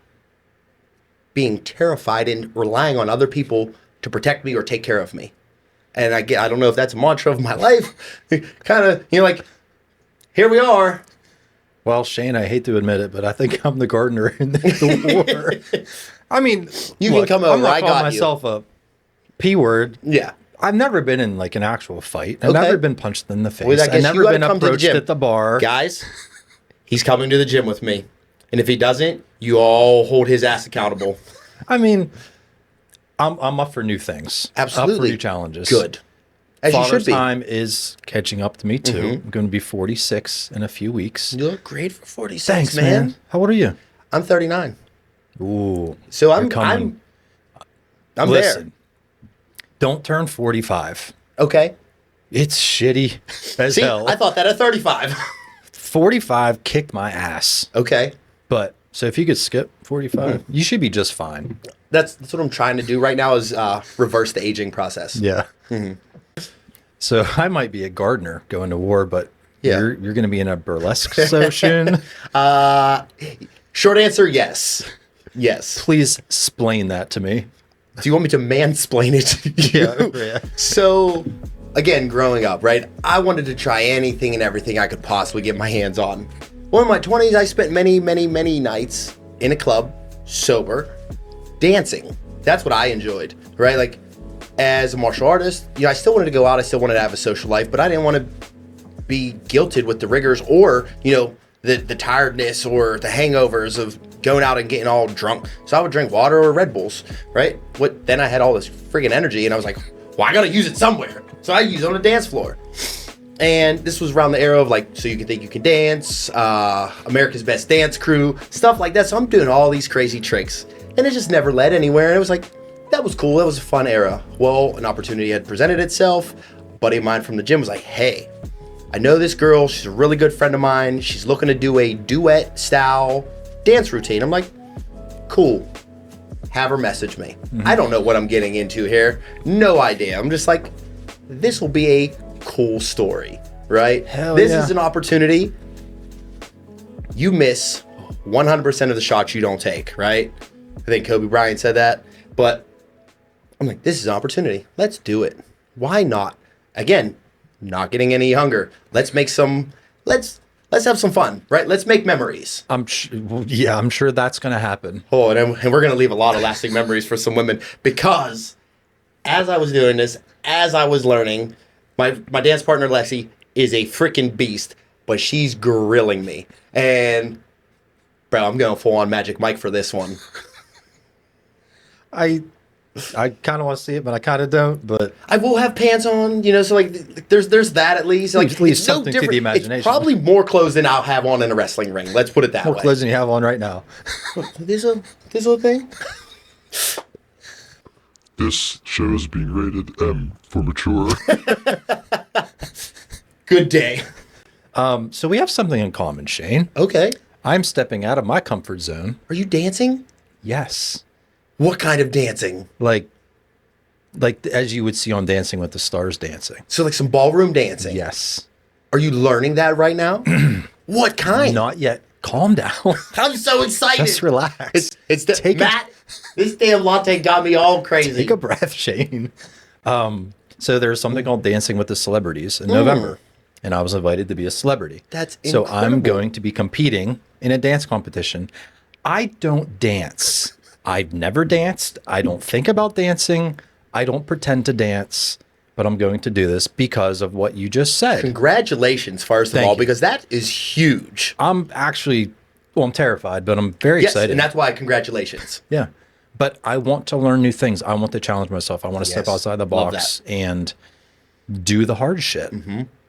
being terrified and relying on other people to protect me or take care of me. And I don't know if that's a mantra of my life. Kind of, like, here we are. Well, Shane, I hate to admit it, but I think I'm the gardener in the war. I mean, You can come over. I'm not I calling got myself a P word. Yeah. I've never been in like an actual fight. I've Okay. never been punched in the face. Well, I guess I've you never gotta been come to the approached gym. at the bar. Guys, he's coming to the gym with me. And if he doesn't, you all hold his ass accountable. I mean, I'm up for new things. Absolutely. Up for new challenges. Good. As you Father's should be. time is catching up to me too. I'm going to be 46 in a few weeks. You look great for 46, Thanks, man. man. How old are you? I'm 39. Ooh. So you're I'm coming. I'm Listen, there. don't turn 45. Okay. It's shitty as See, hell. I thought that at 35. 45 kicked my ass. Okay. But so if you could skip 45, you should be just fine. That's what I'm trying to do right now is reverse the aging process. Yeah. So I might be a gardener going to war, but Yeah. you're going to be in a burlesque session. Short answer, yes. Yes. Please explain that to me. Do you want me to mansplain it to you? Yeah. So, again, growing up, right, I wanted to try anything and everything I could possibly get my hands on. Well, in my 20s, I spent many, many, many nights in a club, sober, dancing. That's what I enjoyed, right? Like, as a martial artist, I still wanted to go out. I still wanted to have a social life, but I didn't want to be guilted with the rigors or, the tiredness or the hangovers of going out and getting all drunk. So I would drink water or Red Bulls, right? Then I had all this friggin' energy and I was like, well, I gotta use it somewhere. So I used it on the dance floor. And this was around the era of like, So You Can Think You Can Dance, America's Best Dance Crew, stuff like that. So I'm doing all these crazy tricks and it just never led anywhere. And it was like, that was cool. That was a fun era. Well, an opportunity had presented itself. A buddy of mine from the gym was like, hey, I know this girl. She's a really good friend of mine. She's looking to do a duet style dance routine. I'm like, cool. Have her message me. I don't know what I'm getting into here. No idea. I'm just like, this will be a cool story, right? Hell this yeah. is an opportunity. You miss 100% of the shots you don't take, right? I think Kobe Bryant said that. But I'm like, this is an opportunity. Let's do it. Why not? Again, not getting any younger. Let's have some fun, right? Let's make memories. I'm sure that's going to happen. Oh, and we're going to leave a lot of lasting memories for some women because as I was doing this, as I was learning, my dance partner, Lexi, is a freaking beast, but she's grilling me. And, bro, I'm going full on Magic Mike for this one. I kind of want to see it, but I kind of don't. But I will have pants on, so like there's that at least. Like At least it's no something to the different. imagination. It's probably more clothes than I'll have on in a wrestling ring. Let's put it that more way. clothes than you have on right now. This little thing. This show is being rated M for mature. Good day. So we have something in common, Shane. Okay. I'm stepping out of my comfort zone. Are you dancing? Yes. What kind of dancing? Like as you would see on Dancing with the Stars dancing. So like some ballroom dancing. Yes. Are you learning that right now? What kind? Not yet. Calm down. I'm so excited. Just relax. It's the Take a- Matt. This damn latte got me all crazy. Take a breath, Shane. So there's something called Dancing with the Celebrities in November, and I was invited to be a celebrity. That's so I'm incredible. going to be competing in a dance competition. I don't dance. I've never danced. I don't think about dancing. I don't pretend to dance, but I'm going to do this because of what you just said. Congratulations, first of Thank all, you. because that is huge. I'm actually, I'm terrified, but I'm very Yes, excited. and that's why congratulations. Yeah. But I want to learn new things. I want to challenge myself. I want to step Yes. outside the Love box that. and do the hard shit.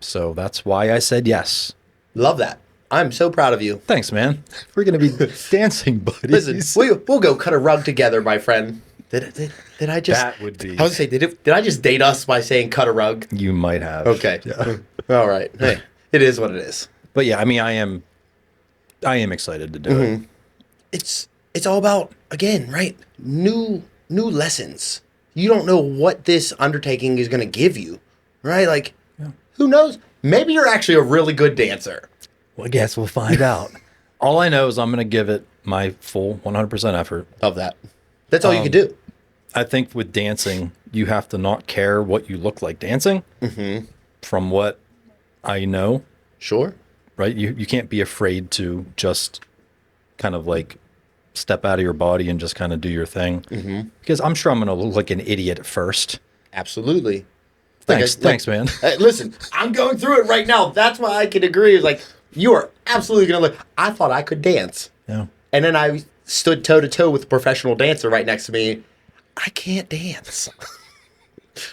So that's why I said yes. Love that. I'm so proud of you. Thanks, man. We're going to be dancing buddies. Listen, we'll go cut a rug together, my friend. Did I just? That would be- I was gonna say, did I just date us by saying cut a rug? You might have. Okay. Yeah. All right. Hey, it is what it is. But yeah, I mean, I am excited to do it. It's all about, again, right? New lessons. You don't know what this undertaking is gonna give you, right? Like Who knows? Maybe you're actually a really good dancer. Well, I guess we'll find out. All I know is I'm going to give it my full 100% effort. Love that. That's all you can do. I think with dancing, you have to not care what you look like dancing. From what I know, Sure. right? You can't be afraid to just kind of like step out of your body and just kind of do your thing. Because I'm sure I'm going to look like an idiot at first. Absolutely. Thanks, man. Listen, I'm going through it right now. That's why I can agree. Like, you are absolutely going to look. I thought I could dance. Yeah. And then I stood toe to toe with a professional dancer right next to me. I can't dance.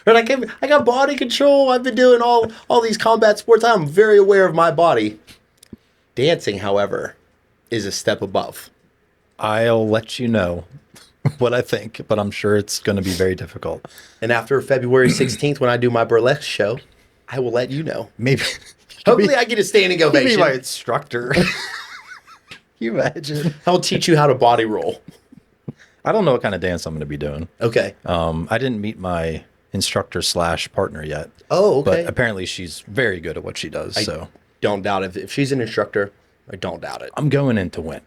Right? I got body control. I've been doing all these combat sports. I'm very aware of my body. Dancing, however, is a step above. I'll let you know what I think, but I'm sure it's going to be very difficult. And after February 16th, when I do my burlesque show, I will let you know. Maybe. Hopefully I get a standing ovation. Maybe my instructor. Can you imagine? I'll teach you how to body roll. I don't know what kind of dance I'm going to be doing. Okay. I didn't meet my instructor / partner yet. Oh, okay. But apparently she's very good at what she does. So Don't doubt it. If she's an instructor, I don't doubt it. I'm going in to win.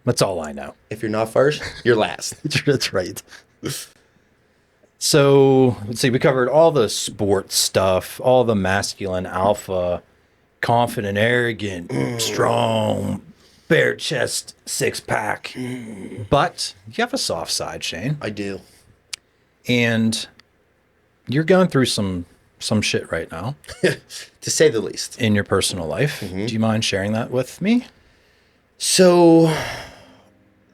That's all I know. If you're not first, you're last. That's right. So let's see. We covered all the sports stuff, all the masculine, alpha, confident, arrogant, strong, bare chest, 6-pack. But you have a soft side, Shane. I do. And you're going through some shit right now. To say the least. In your personal life. Do you mind sharing that with me? So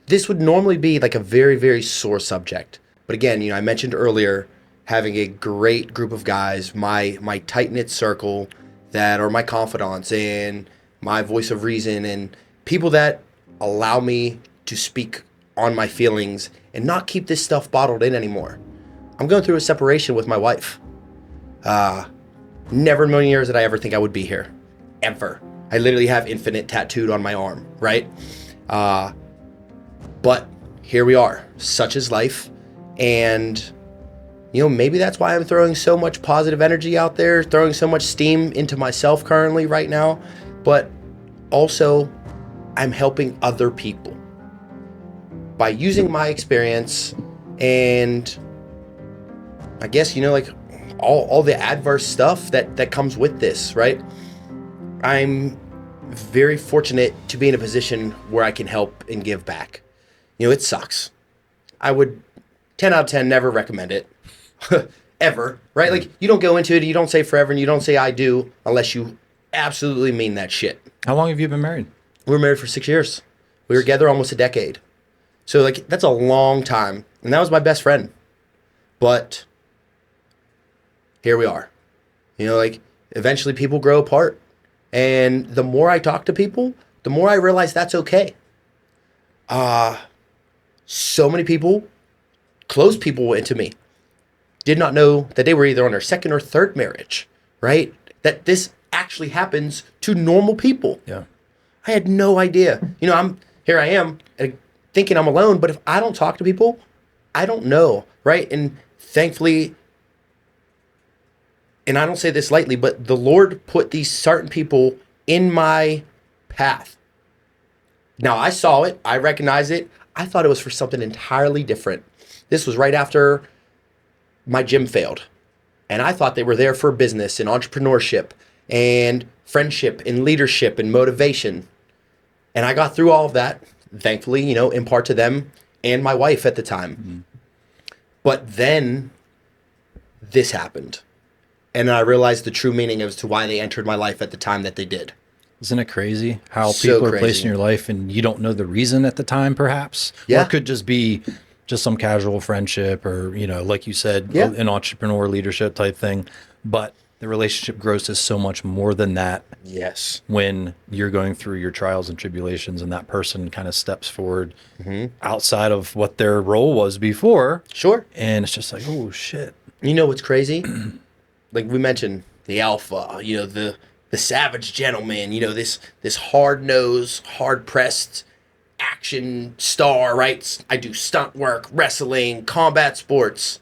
this would normally be like a very, very sore subject. But again, I mentioned earlier having a great group of guys, my tight-knit circle that are my confidants and my voice of reason and people that allow me to speak on my feelings and not keep this stuff bottled in anymore. I'm going through a separation with my wife. Never in a million years did I ever think I would be here. Ever. I literally have infinite tattooed on my arm, right? But here we are. Such is life. And, maybe that's why I'm throwing so much positive energy out there, throwing so much steam into myself currently right now. But also, I'm helping other people by using my experience and I guess, like all the adverse stuff that comes with this, right? I'm very fortunate to be in a position where I can help and give back. It sucks. I would 10 out of 10 never recommend it. Ever, right? Like, you don't go into it, you don't say forever, and you don't say I do unless you absolutely mean that shit. How long have you been married? We were married for 6 years. We were together almost a decade. So, that's a long time. And that was my best friend. But here we are. Eventually people grow apart. And the more I talk to people, the more I realize that's okay. So many people, close people into me, did not know that they were either on their second or third marriage, right? That this actually happens to normal people. Yeah. I had no idea. Here I am thinking I'm alone, but if I don't talk to people, I don't know, right? And thankfully, and I don't say this lightly, but the Lord put these certain people in my path. Now, I saw it. I recognized it. I thought it was for something entirely different. This was right after my gym failed. And I thought they were there for business and entrepreneurship and friendship and leadership and motivation. And I got through all of that, thankfully, in part to them and my wife at the time. But then this happened. And I realized the true meaning as to why they entered my life at the time that they did. Isn't it crazy how So people are crazy. placed in your life and you don't know the reason at the time, perhaps? Yeah. Or it could just be just some casual friendship or, like you said, Yeah. an entrepreneur leadership type thing. But the relationship grows to so much more than that Yes. when you're going through your trials and tribulations and that person kind of steps forward outside of what their role was before. Sure. And it's just like, oh, shit. You know what's crazy? Like we mentioned, the alpha, the savage gentleman, this hard-nosed, hard-pressed action star, right? I do stunt work, wrestling, combat sports.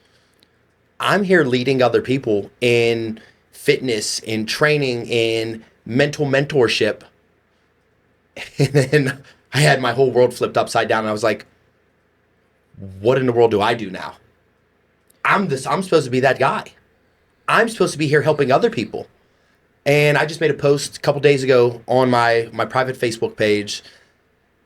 I'm here leading other people in fitness, in training, in mental mentorship. And then I had my whole world flipped upside down, and I was like, what in the world do I do now? I'm supposed to be that guy. I'm supposed to be here helping other people. And I just made a post a couple days ago on my private Facebook page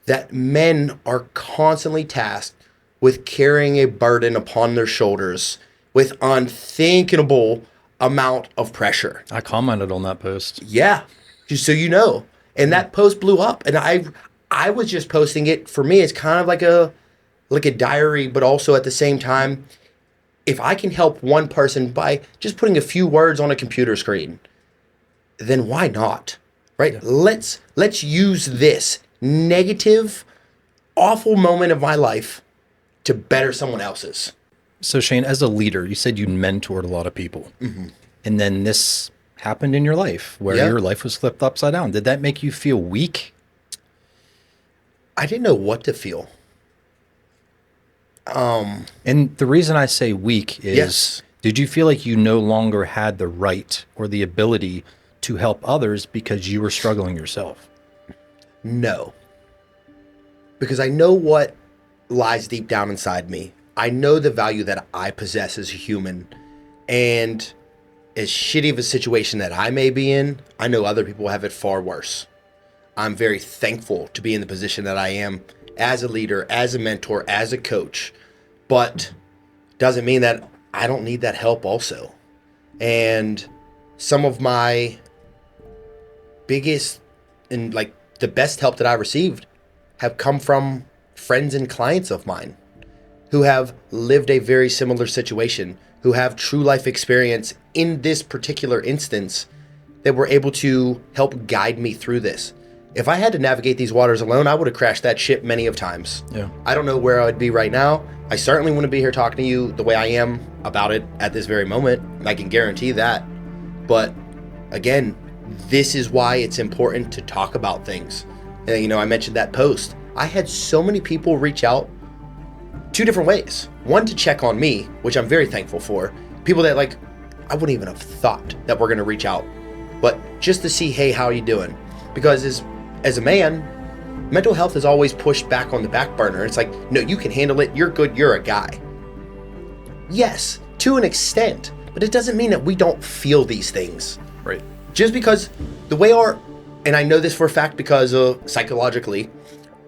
that men are constantly tasked with carrying a burden upon their shoulders with unthinkable amount of pressure. I commented on that post. Yeah, just so you know. And that post blew up. And I was just posting it. For me, it's kind of like a diary, but also at the same time, if I can help one person by just putting a few words on a computer screen, then why not? Right? Yeah. Let's use this negative, awful moment of my life to better someone else's. So Shane, as a leader, you said you mentored a lot of people. Mm-hmm. And then this happened in your life where your life was flipped upside down. Did that make you feel weak? I didn't know what to feel. And the reason I say weak is, did you feel like you no longer had the right or the ability to help others because you were struggling yourself? No. Because I know what lies deep down inside me. I know the value that I possess as a human. And as shitty of a situation that I may be in, I know other people have it far worse. I'm very thankful to be in the position that I am as a leader, as a mentor, as a coach. But doesn't mean that I don't need that help also. And some of my biggest and like the best help that I received have come from friends and clients of mine who have lived a very similar situation, who have true life experience in this particular instance, that were able to help guide me through this. If I had to navigate these waters alone, I would have crashed that ship many of times. Yeah. I don't know where I would be right now. I certainly wouldn't be here talking to you the way I am about it at this very moment. I can guarantee that. But again, this is why it's important to talk about things. And, you know, I mentioned that post. I had so many people reach out 2 different ways. One, to check on me, which I'm very thankful for. People that like, I wouldn't even have thought that we're going to reach out. But just to see, hey, how are you doing? Because as a man, mental health is always pushed back on the back burner. It's like, no, you can handle it. You're good. You're a guy. Yes, to an extent, but it doesn't mean that we don't feel these things. Right. Just because the way and I know this for a fact because psychologically,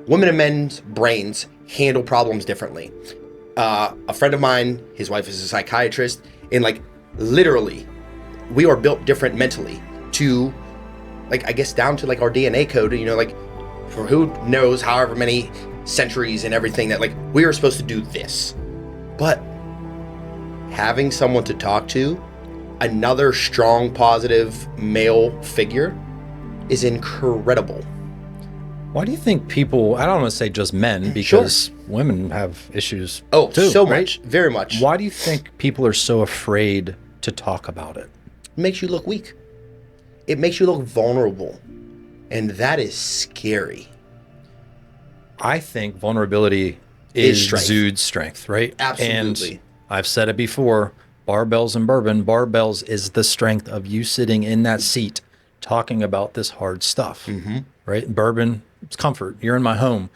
women and men's brains handle problems differently. A friend of mine, his wife is a psychiatrist, and like literally, we are built different mentally to, like, I guess down to like our DNA code, you know, like for who knows however many centuries and everything that like we are supposed to do this. But having someone to talk to, another strong, positive male figure, is incredible. Why do you think people, I don't want to say just men, because women have issues too, so right? much, very much. Why do you think people are so afraid to talk about it? It makes you look weak. It makes you look vulnerable. And that is scary. I think vulnerability is exudes strength, right? Absolutely. And I've said it before, Barbells and Bourbon, Barbells is the strength of you sitting in that seat talking about this hard stuff, right? Bourbon, it's comfort. You're in my home.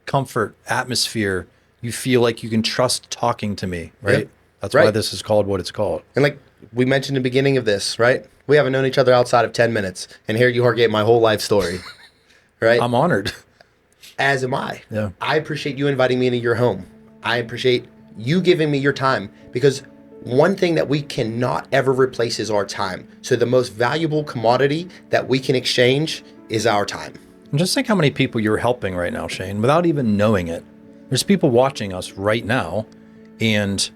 Comfort, atmosphere. You feel like you can trust talking to me, right? Yep. That's why this is called what it's called. And like we mentioned in the beginning of this, right? We haven't known each other outside of 10 minutes. And here you are getting my whole life story, right? I'm honored. As am I. Yeah. I appreciate you inviting me into your home. I appreciate you giving me your time, because one thing that we cannot ever replace is our time. So the most valuable commodity that we can exchange is our time. And just think how many people you're helping right now, Shane, without even knowing it. There's people watching us right now, and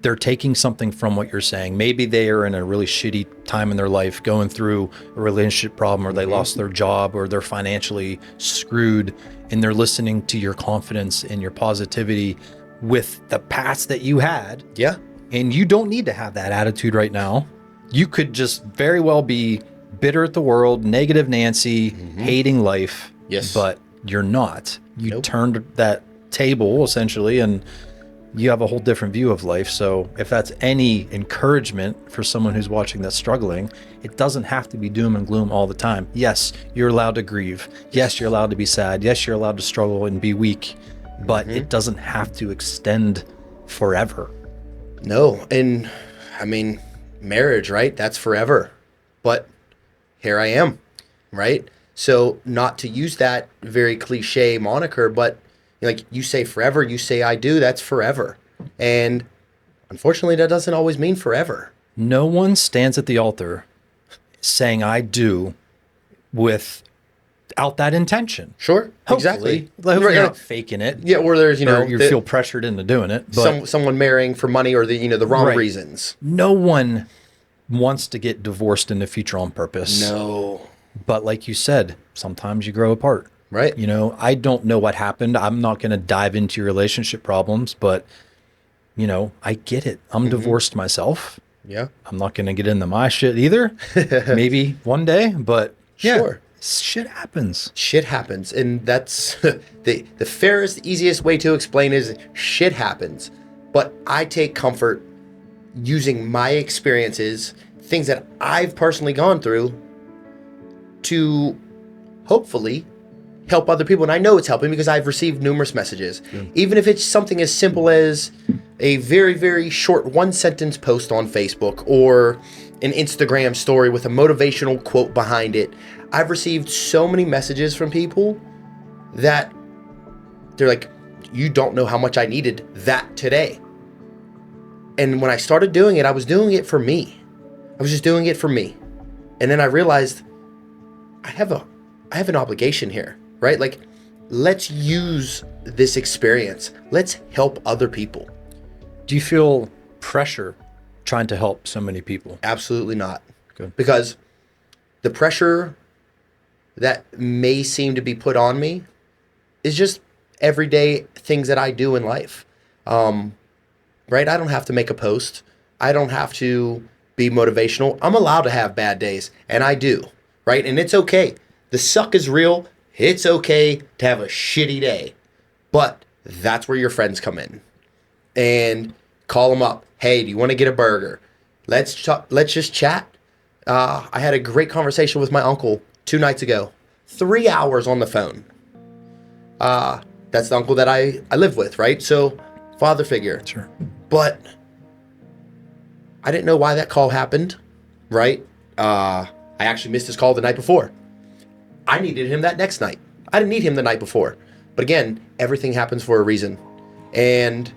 they're taking something from what you're saying. Maybe they are in a really shitty time in their life, going through a relationship problem, or they lost their job, or they're financially screwed, and they're listening to your confidence and your positivity with the past that you had. Yeah. And you don't need to have that attitude right now. You could just very well be bitter at the world, negative Nancy, hating life. Yes. But you're not. You turned that table essentially, and you have a whole different view of life. So if that's any encouragement for someone who's watching that's struggling, it doesn't have to be doom and gloom all the time. Yes, you're allowed to grieve. Yes, you're allowed to be sad. Yes, you're allowed to struggle and be weak, but it doesn't have to extend forever. No. And I mean, marriage, right? That's forever. But here I am, right? So not to use that very cliche moniker, but like you say forever, you say I do, that's forever. And unfortunately, that doesn't always mean forever. No one stands at the altar saying I do without that intention. Sure, Hopefully. exactly. Hopefully you're not faking it. Yeah, or there's, Or you feel pressured into doing it. But someone marrying for money or the wrong Right. reasons. no one wants to get divorced in the future on purpose. No. But like you said, sometimes you grow apart. Right. You know, I don't know what happened. I'm not going to dive into your relationship problems, but, you know, I get it. I'm divorced myself. Yeah. I'm not going to get into my shit either. Maybe one day, but Sure. yeah, shit happens. Shit happens. And that's the fairest, easiest way to explain is shit happens. But I take comfort using my experiences, things that I've personally gone through, to hopefully help other people. And I know it's helping because I've received numerous messages. Even if it's something as simple as a very, very short one-sentence post on Facebook or an Instagram story with a motivational quote behind it. I've received so many messages from people that they're like, you don't know how much I needed that today. And when I started doing it, I was doing it for me. I was just doing it for me. And then I realized I have an obligation here, right? Like, let's use this experience. Let's help other people. Do you feel pressure trying to help so many people? Absolutely not. Good. Because the pressure that may seem to be put on me is just everyday things that I do in life. Right? I don't have to make a post. I don't have to be motivational. I'm allowed to have bad days, and I do. Right? And it's okay. The suck is real. It's okay to have a shitty day. But that's where your friends come in. And call them up. Hey, do you want to get a burger? Let's just chat. I had a great conversation with my uncle 2 nights ago. 3 hours on the phone. That's the uncle that I live with, right? So, father figure. Sure. But I didn't know why that call happened, right? I actually missed his call the night before. I needed him that next night. I didn't need him the night before. But again, everything happens for a reason. And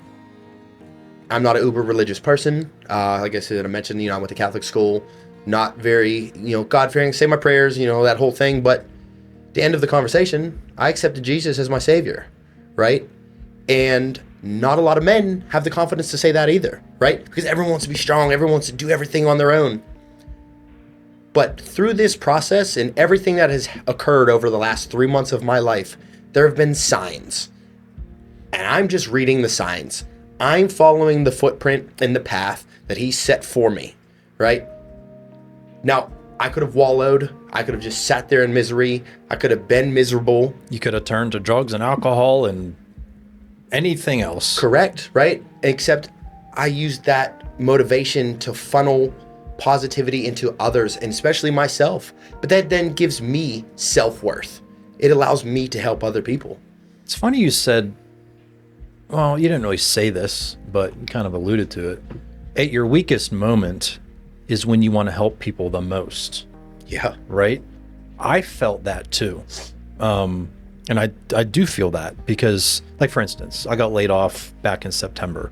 I'm not an uber religious person. Like I said, I mentioned, I went to Catholic school. Not very, God-fearing, say my prayers, that whole thing. But at the end of the conversation, I accepted Jesus as my savior, right? And not a lot of men have the confidence to say that either, right? Because everyone wants to be strong. Everyone wants to do everything on their own. But through this process and everything that has occurred over the last 3 months of my life, there have been signs. And I'm just reading the signs. I'm following the footprint and the path that he set for me, right? Now, I could have wallowed. I could have just sat there in misery. I could have been miserable. You could have turned to drugs and alcohol and anything else. Correct, right? Except I used that motivation to funnel positivity into others, and especially myself. But that then gives me self-worth. It allows me to help other people. It's funny you said, well, you didn't really say this, but you kind of alluded to it. At your weakest moment is when you want to help people the most. Yeah. Right? I felt that too. And I do feel that because, like, for instance, I got laid off back in September.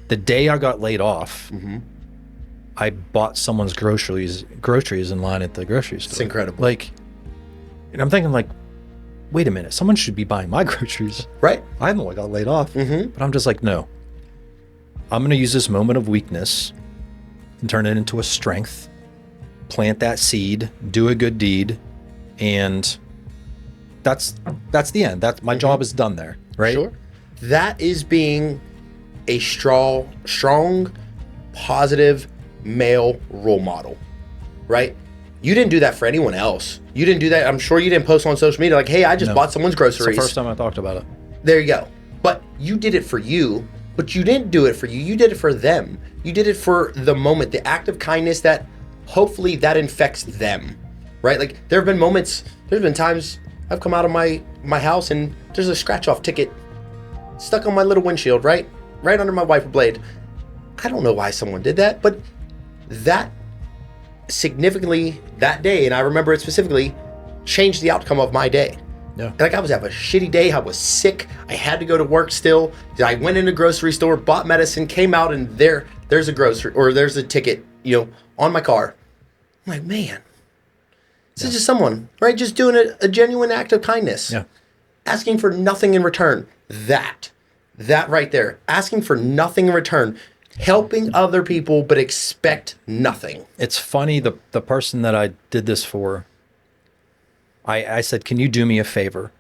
The day I got laid off, I bought someone's groceries in line at the grocery store. It's incredible. Like, and I'm thinking, like, wait a minute, someone should be buying my groceries. Right. I know I got laid off. But I'm just like, no. I'm going to use this moment of weakness and turn it into a strength, plant that seed, do a good deed, and that's the end. That's my job is done there, right? Sure. That is being a strong, positive male role model, right? You didn't do that for anyone else. You didn't do that. I'm sure you didn't post on social media like, hey, I just bought someone's groceries. It's the first time I talked about it. There you go. But you did it for you, But you didn't do it for you. You did it for them. You did it for the moment, the act of kindness that hopefully that infects them, right? Like there have been moments, there's been times I've come out of my house and there's a scratch off ticket stuck on my little windshield, right under my wiper blade. I don't know why someone did that, but that significantly that day, and I remember it specifically, changed the outcome of my day. Yeah. Like I was having a shitty day. I was sick. I had to go to work still. I went in a grocery store, bought medicine, came out, and there's a grocery or there's a ticket, on my car. I'm like, man, this is just someone, right? Just doing a genuine act of kindness. Yeah. Asking for nothing in return. That right there. Asking for nothing in return. Helping other people, but expect nothing. It's funny, the person that I did this for, I said, can you do me a favor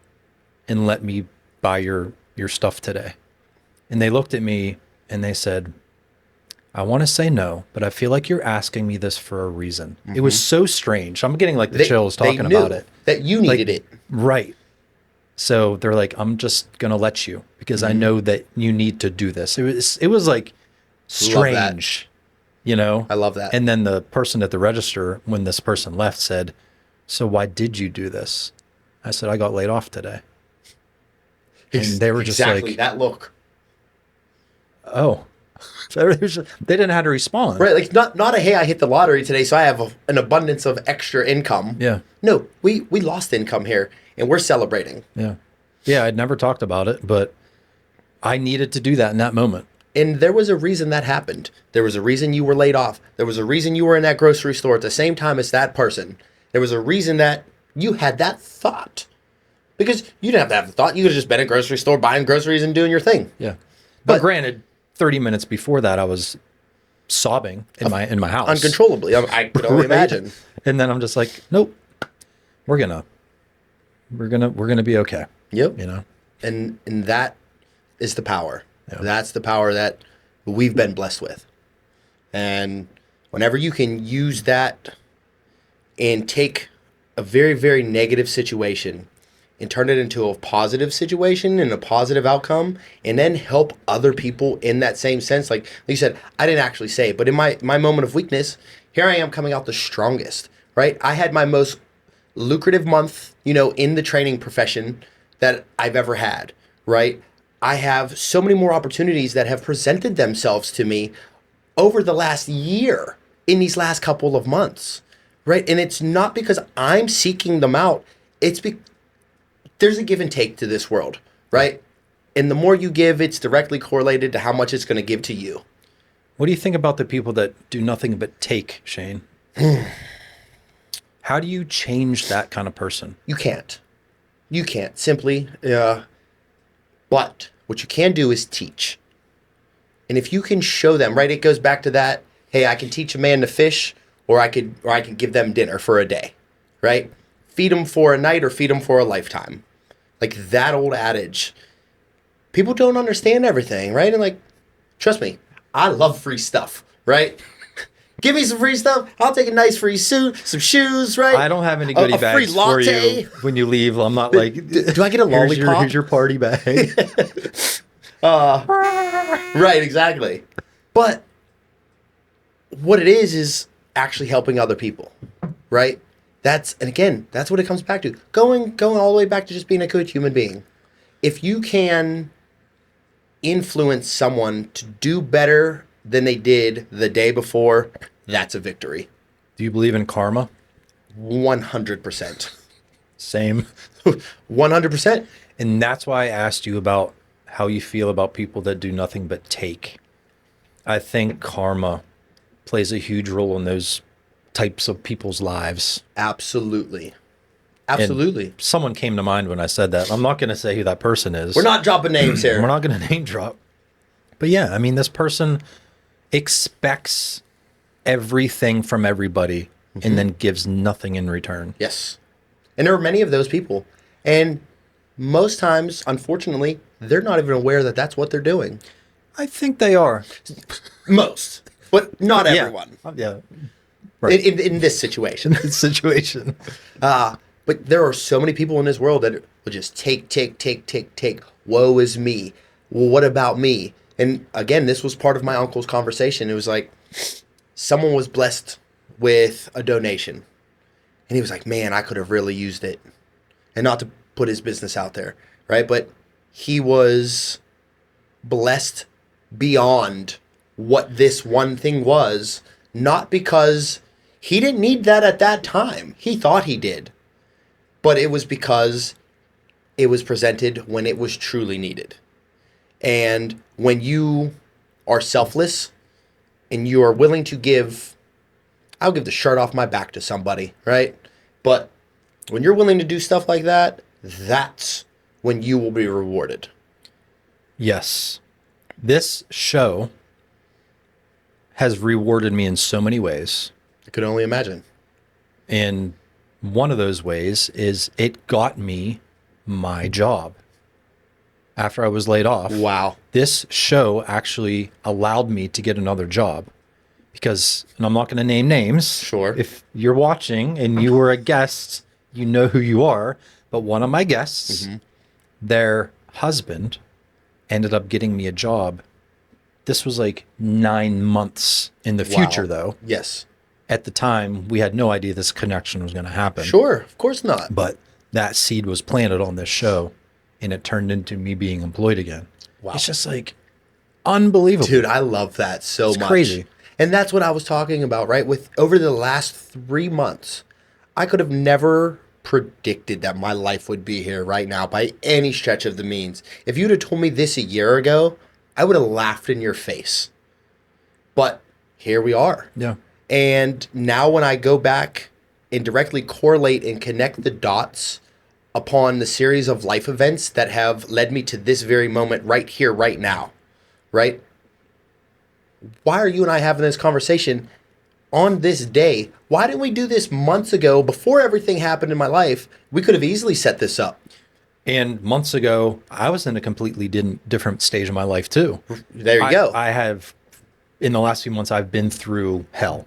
and let me buy your stuff today? And they looked at me and they said, I want to say no, but I feel like you're asking me this for a reason. It was so strange. I'm getting like the chills talking about it. That you needed it. Right. So they're like, I'm just going to let you because I know that you need to do this. It was like strange, I love that. And then the person at the register, when this person left, said, so why did you do this? I said, I got laid off today. And they were just exactly like, that look. Oh, they didn't have to respond. Right. Like not a, hey, I hit the lottery today, so I have an abundance of extra income. Yeah. No, we lost income here and we're celebrating. Yeah. Yeah. I'd never talked about it, but I needed to do that in that moment. And there was a reason that happened. There was a reason you were laid off. There was a reason you were in that grocery store at the same time as that person. There was a reason that you had that thought. Because you didn't have to have the thought. You could have just been at a grocery store buying groceries and doing your thing. Yeah. But granted, 30 minutes before that, I was sobbing in my house. Uncontrollably. I could only imagine. And then I'm just like, nope, we're gonna be okay. Yep. And that is the power. Yeah. That's the power that we've been blessed with. And whenever you can use that and take a very, very negative situation and turn it into a positive situation and a positive outcome, and then help other people in that same sense. Like you said, I didn't actually say it, but in my moment of weakness, here I am coming out the strongest, right? I had my most lucrative month, in the training profession that I've ever had, right? I have so many more opportunities that have presented themselves to me over the last year in these last couple of months, right? And it's not because I'm seeking them out. It's there's a give and take to this world, right? And the more you give, it's directly correlated to how much it's going to give to you. What do you think about the people that do nothing but take, Shane? How do you change that kind of person? You can't. You can't simply. But what you can do is teach. And if you can show them, right, it goes back to that, hey, I can teach a man to fish, or I could give them dinner for a day, right? Feed them for a night or feed them for a lifetime. Like that old adage. People don't understand everything, right? And like, trust me, I love free stuff, right? Give me some free stuff. I'll take a nice free suit, some shoes, right? I don't have any goodie bags for you when you leave. I'm not like, do I get a lollipop? Here's your party bag. Right, exactly. But what it is actually helping other people, right? That's what it comes back to. Going all the way back to just being a good human being. If you can influence someone to do better than they did the day before, that's a victory. Do you believe in karma? 100%. Same. 100%. And that's why I asked you about how you feel about people that do nothing but take. I think karma plays a huge role in those types of people's lives. Absolutely. And someone came to mind when I said that. I'm not going to say who that person is. We're not dropping names here. We're not going to name drop. But yeah, I mean, this person expects everything from everybody and then gives nothing in return. Yes. And there are many of those people. And most times, unfortunately, they're not even aware that that's what they're doing. I think they are. Most. But not everyone. Yeah. Right. In this situation. But there are so many people in this world that will just take. Woe is me. Well, what about me? And again, this was part of my uncle's conversation. It was like someone was blessed with a donation. And he was like, man, I could have really used it. And not to put his business out there, right? But he was blessed beyond what this one thing was, not because he didn't need that at that time. He thought he did. But it was because it was presented when it was truly needed. And when you are selfless and you are willing to give, I'll give the shirt off my back to somebody, right? But when you're willing to do stuff like that, that's when you will be rewarded. Yes. This show has rewarded me in so many ways. I could only imagine. And one of those ways is it got me my job after I was laid off. Wow. This show actually allowed me to get another job because, and I'm not going to name names. Sure. If you're watching and you were a guest, you know who you are. But one of my guests, their husband ended up getting me a job. This was like 9 months in the future, though. Yes. At the time, we had no idea this connection was going to happen. Sure. Of course not. But that seed was planted on this show, and it turned into me being employed again. Wow. It's just like unbelievable. Dude, I love that so much. Crazy. And that's what I was talking about, right? With over the last 3 months, I could have never predicted that my life would be here right now by any stretch of the means. If you'd have told me this a year ago, I would have laughed in your face. But here we are. Yeah. And now when I go back and directly correlate and connect the dots upon the series of life events that have led me to this very moment right here, right now, right? Why are you and I having this conversation on this day? Why didn't we do this months ago before everything happened in my life? We could have easily set this up. And months ago, I was in a completely different stage of my life too. There you go. I have, in the last few months, I've been through hell.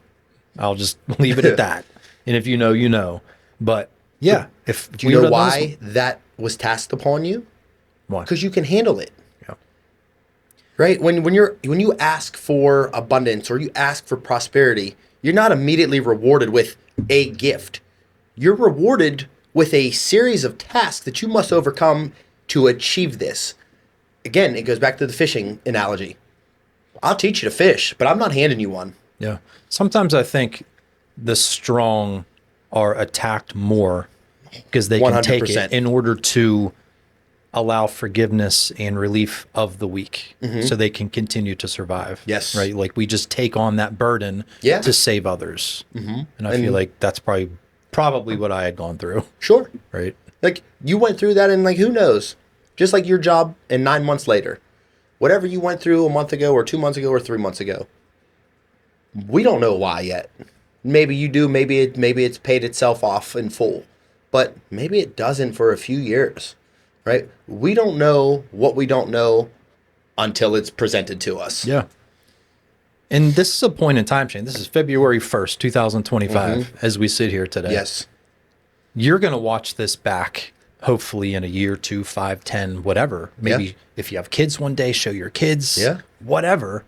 I'll just leave it at that. And if you know, you know. But yeah, if Do you know why that was tasked upon you? Why? Because you can handle it. Yeah. Right? When you ask for abundance or you ask for prosperity, you're not immediately rewarded with a gift. You're rewarded with a series of tasks that you must overcome to achieve this. Again, it goes back to the fishing analogy. I'll teach you to fish, but I'm not handing you one. Yeah. Sometimes I think the strong are attacked more because they can take 100%. it in order to allow forgiveness and relief of the weak so they can continue to survive. Yes. Right. Like we just take on that burden Yeah. to save others. And I feel like that's probably what I had gone through. Sure. Right. Like you went through that and like, who knows? Just like your job and 9 months later, whatever you went through a month ago or 2 months ago or 3 months ago, we don't know why yet. Maybe you do. Maybe it's paid itself off in full, but maybe it doesn't for a few years, right? We don't know what we don't know until it's presented to us. Yeah. And this is a point in time change. This is February 1st, 2025, as we sit here today. Yes. You're going to watch this back, hopefully in a year, 2, 5, 10, whatever. Maybe if you have kids one day, show your kids, whatever.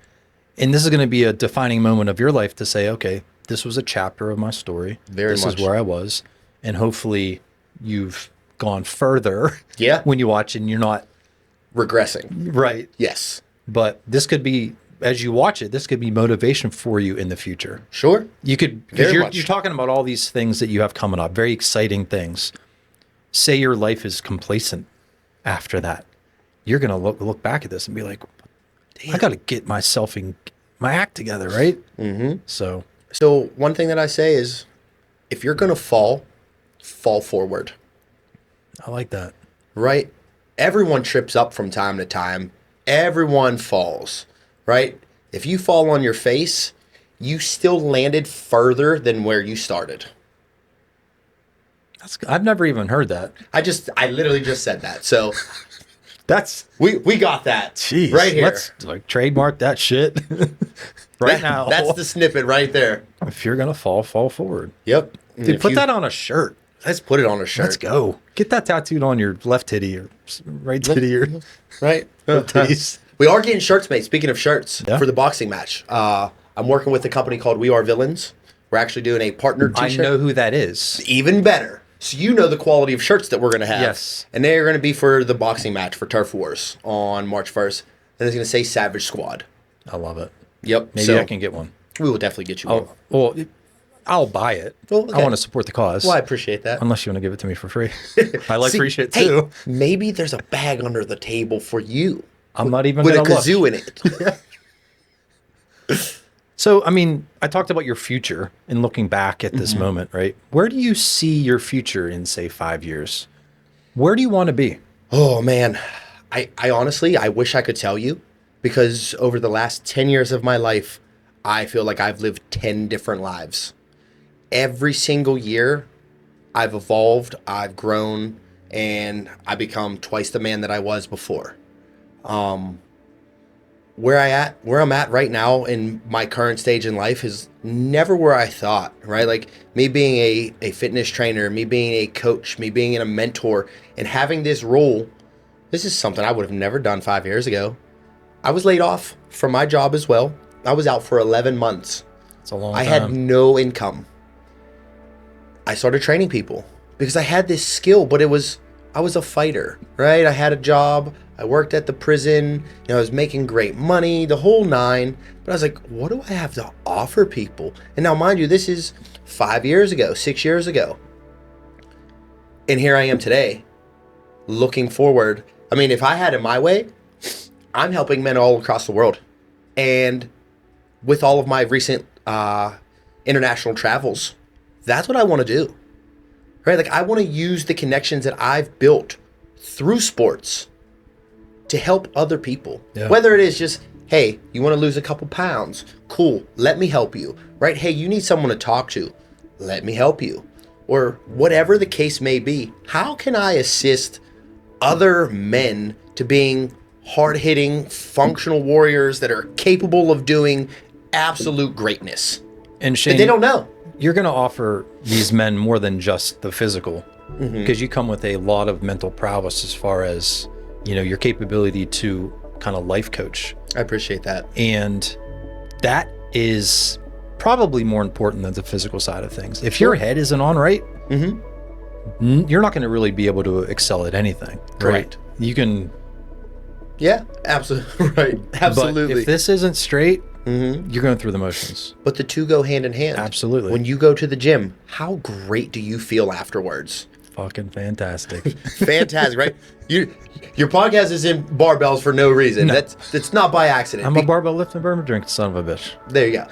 And this is going to be a defining moment of your life to say, okay, this was a chapter of my story. This is where I was. And hopefully you've gone further when you watch and you're not regressing. Right. Yes. But this could be, as you watch it, this could be motivation for you in the future. Sure. You could, because you're talking about all these things that you have coming up, very exciting things. Say your life is complacent after that. You're going to look back at this and be like, I got to get myself in my act together, right? So one thing that I say is, if you're going to fall forward. I like that. Right? Everyone trips up from time to time. Everyone falls, right? If you fall on your face, you still landed further than where you started. I've never even heard that. I literally just said that. So that's we got that. Jeez, right here. Let's trademark that shit now. That's the snippet right there. If you're gonna fall forward. Yep. Dude, put that on a shirt. Let's put it on a shirt. Let's go. Get that tattooed on your left titty or right titty or right titties. We are getting shirts made. Speaking of shirts, Yeah. for the boxing match, I'm working with a company called We Are Villains. We're actually doing a partner t-shirt. I know who that is. Even better. So you know the quality of shirts that we're going to have. Yes. And they're going to be for the boxing match for Turf Wars on March 1st. And it's going to say Savage Squad. I love it. Yep. Maybe so I can get one. we will definitely get you one. Oh, well, I'll buy it. Well, okay. I want to support the cause. Well, I appreciate that. Unless you want to give it to me for free. I like See, free shit hey, too. maybe there's a bag under the table for you. I'm not even With a going to look. kazoo in it. So, I mean, I talked about your future and looking back at this moment, right? Where do you see your future in, say, 5 years? Where do you want to be? Oh, man. I honestly, I wish I could tell you, because over the last 10 years of my life, I feel like I've lived 10 different lives. Every single year, I've evolved, I've grown, and I become twice the man that I was before. Where I'm at right now in my current stage in life is never where I thought, right? Like me being a fitness trainer, me being a coach, me being a mentor, and having this role, this is something I would have never done 5 years ago. I was laid off from my job as well. I was out for 11 months. It's a long I time. had no income. I started training people because I had this skill, but I was a fighter, right? I had a job. I worked at the prison. I was making great money, the whole nine. But I was like, what do I have to offer people? And now, mind you, this is 5 years ago, 6 years ago. And here I am today, looking forward. I mean, if I had it my way, I'm helping men all across the world. And with all of my recent international travels, that's what I want to do, right? Like, I want to use the connections that I've built through sports to help other people. Yeah. Whether it is just, hey, you want to lose a couple pounds? Cool, let me help you, right? Hey, you need someone to talk to. Let me help you. Or whatever the case may be, how can I assist other men to being hard-hitting, functional warriors that are capable of doing absolute greatness? And Shane, But they don't know. you're going to offer these men more than just the physical, because you come with a lot of mental prowess as far as, you know, your capability to kind of life coach. I appreciate that. And that is probably more important than the physical side of things. If your head isn't on right, you're not going to really be able to excel at anything. Correct. Right? You can. Yeah, absolutely. Right. Absolutely. But if this isn't straight, you're going through the motions. But the two go hand in hand. Absolutely. When you go to the gym, how great do you feel afterwards? Fucking fantastic. Fantastic, right? Your podcast is in barbells for no reason. No. That's not by accident. I'm a barbell lifting bourbon drinking son of a bitch. There you go.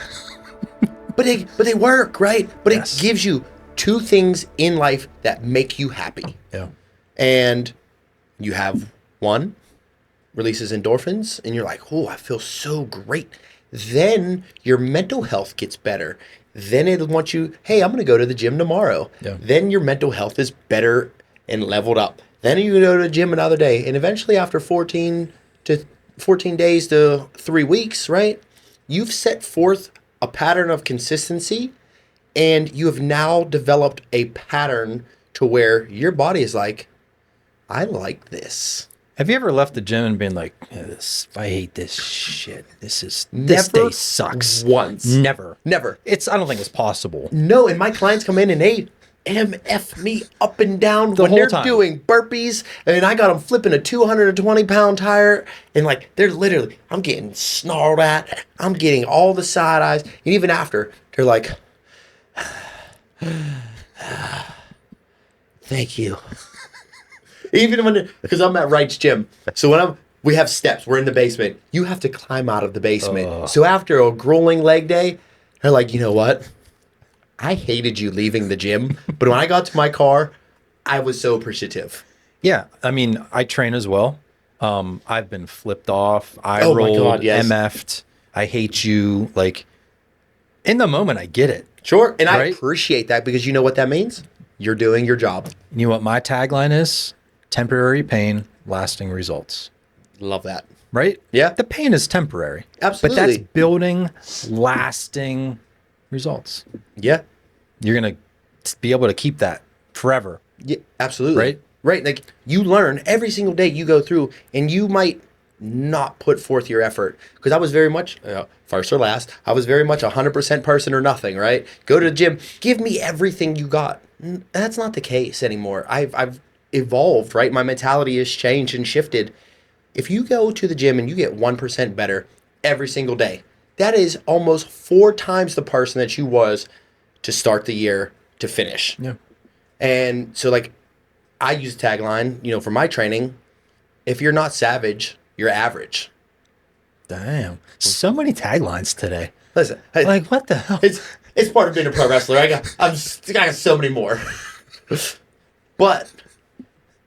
but they work, right? But Yes. it gives you two things in life that make you happy. Yeah. And you have one, releases endorphins, and you're like, oh, I feel so great. Then your mental health gets better. Then it wants you, hey, I'm going to go to the gym tomorrow. Yeah. Then your mental health is better and leveled up. Then you go to the gym another day. And eventually after 14 days to 3 weeks, right? You've set forth a pattern of consistency, and you have now developed a pattern to where your body is like, I like this. Have you ever left the gym and been like, I hate this shit. This Never day sucks. once. Never. Never. I don't think it's possible. No, and my clients come in and they MF me up and down when whole they're time. doing burpees, and I got them flipping a 220-pound tire, and like they're literally, I'm getting snarled at, I'm getting all the side eyes, and even after, they're like, thank you. Even when, because I'm at Wright's gym, so when we have steps, we're in the basement, you have to climb out of the basement. So after a grueling leg day, they're like, you know what? I hated you leaving the gym, but when I got to my car, I was so appreciative. Yeah. I mean, I train as well. I've been flipped off. I Oh my rolled, God, yes. MF'd. I hate you. Like, in the moment, I get it. Sure, and I Right? appreciate that because you know what that means? You're doing your job. You know what my tagline is? Temporary pain, lasting results. Love that. Right? Yeah. The pain is temporary. Absolutely. But that's building lasting results. Yeah. You're going to be able to keep that forever. Yeah, absolutely. Right? Right. Like you learn every single day you go through, and you might not put forth your effort. Because I was very much, first or last, I was very much 100% person or nothing, right? Go to the gym, give me everything you got. That's not the case anymore. I've evolved, right? My mentality has changed and shifted. If you go to the gym and you get 1% better every single day, that is almost 4 times the person that you was to start the year to finish. Yeah. And so like I use a tagline, you know, for my training, if you're not savage, you're average. Damn. So many taglines today. Listen, Like, what the hell? it's part of being a pro wrestler. I got so many more. But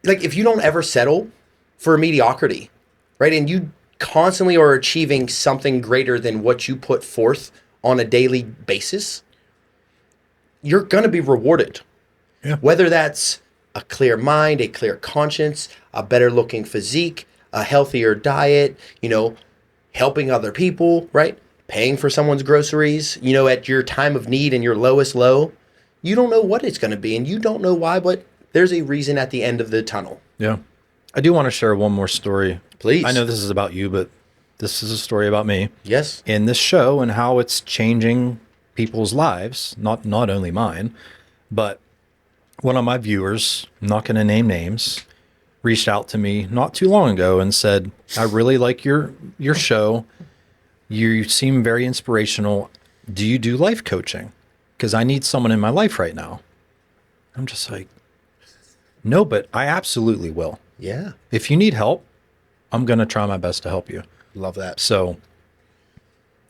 like if you don't ever settle for mediocrity, right? And you constantly are achieving something greater than what you put forth on a daily basis, you're going to be rewarded. Yeah. Whether that's a clear mind, a clear conscience, a better looking physique, a healthier diet, you know, helping other people, right? Paying for someone's groceries, you know, at your time of need and your lowest low. You don't know what it's going to be and you don't know why, but there's a reason at the end of the tunnel. Yeah. I do want to share one more story. Please. I know this is about you, but this is a story about me. Yes. In this show and how it's changing people's lives, not only mine, but one of my viewers, I'm not going to name names, reached out to me not too long ago and said, I really like your show. You seem very inspirational. Do you do life coaching? Because I need someone in my life right now. I'm just like, no, but I absolutely will. Yeah. If you need help, I'm going to try my best to help you. Love that. So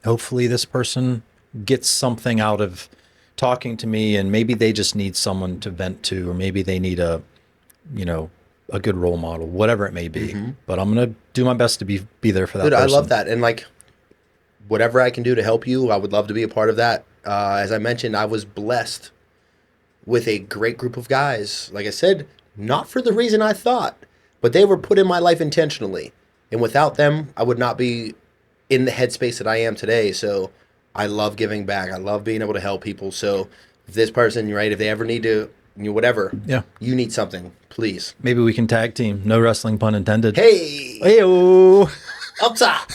hopefully this person gets something out of talking to me, and maybe they just need someone to vent to, or maybe they need a good role model, whatever it may be. Mm-hmm. But I'm going to do my best to be there for that person. I love that. And like whatever I can do to help you, I would love to be a part of that. As I mentioned, I was blessed with a great group of guys. Like I said, not for the reason I thought, but they were put in my life intentionally. And without them, I would not be in the headspace that I am today. So I love giving back. I love being able to help people. So if this person, right, if they ever need to, you know, whatever, you need something, please. Maybe we can tag team. No wrestling pun intended. Hey! Hey-o! Up top!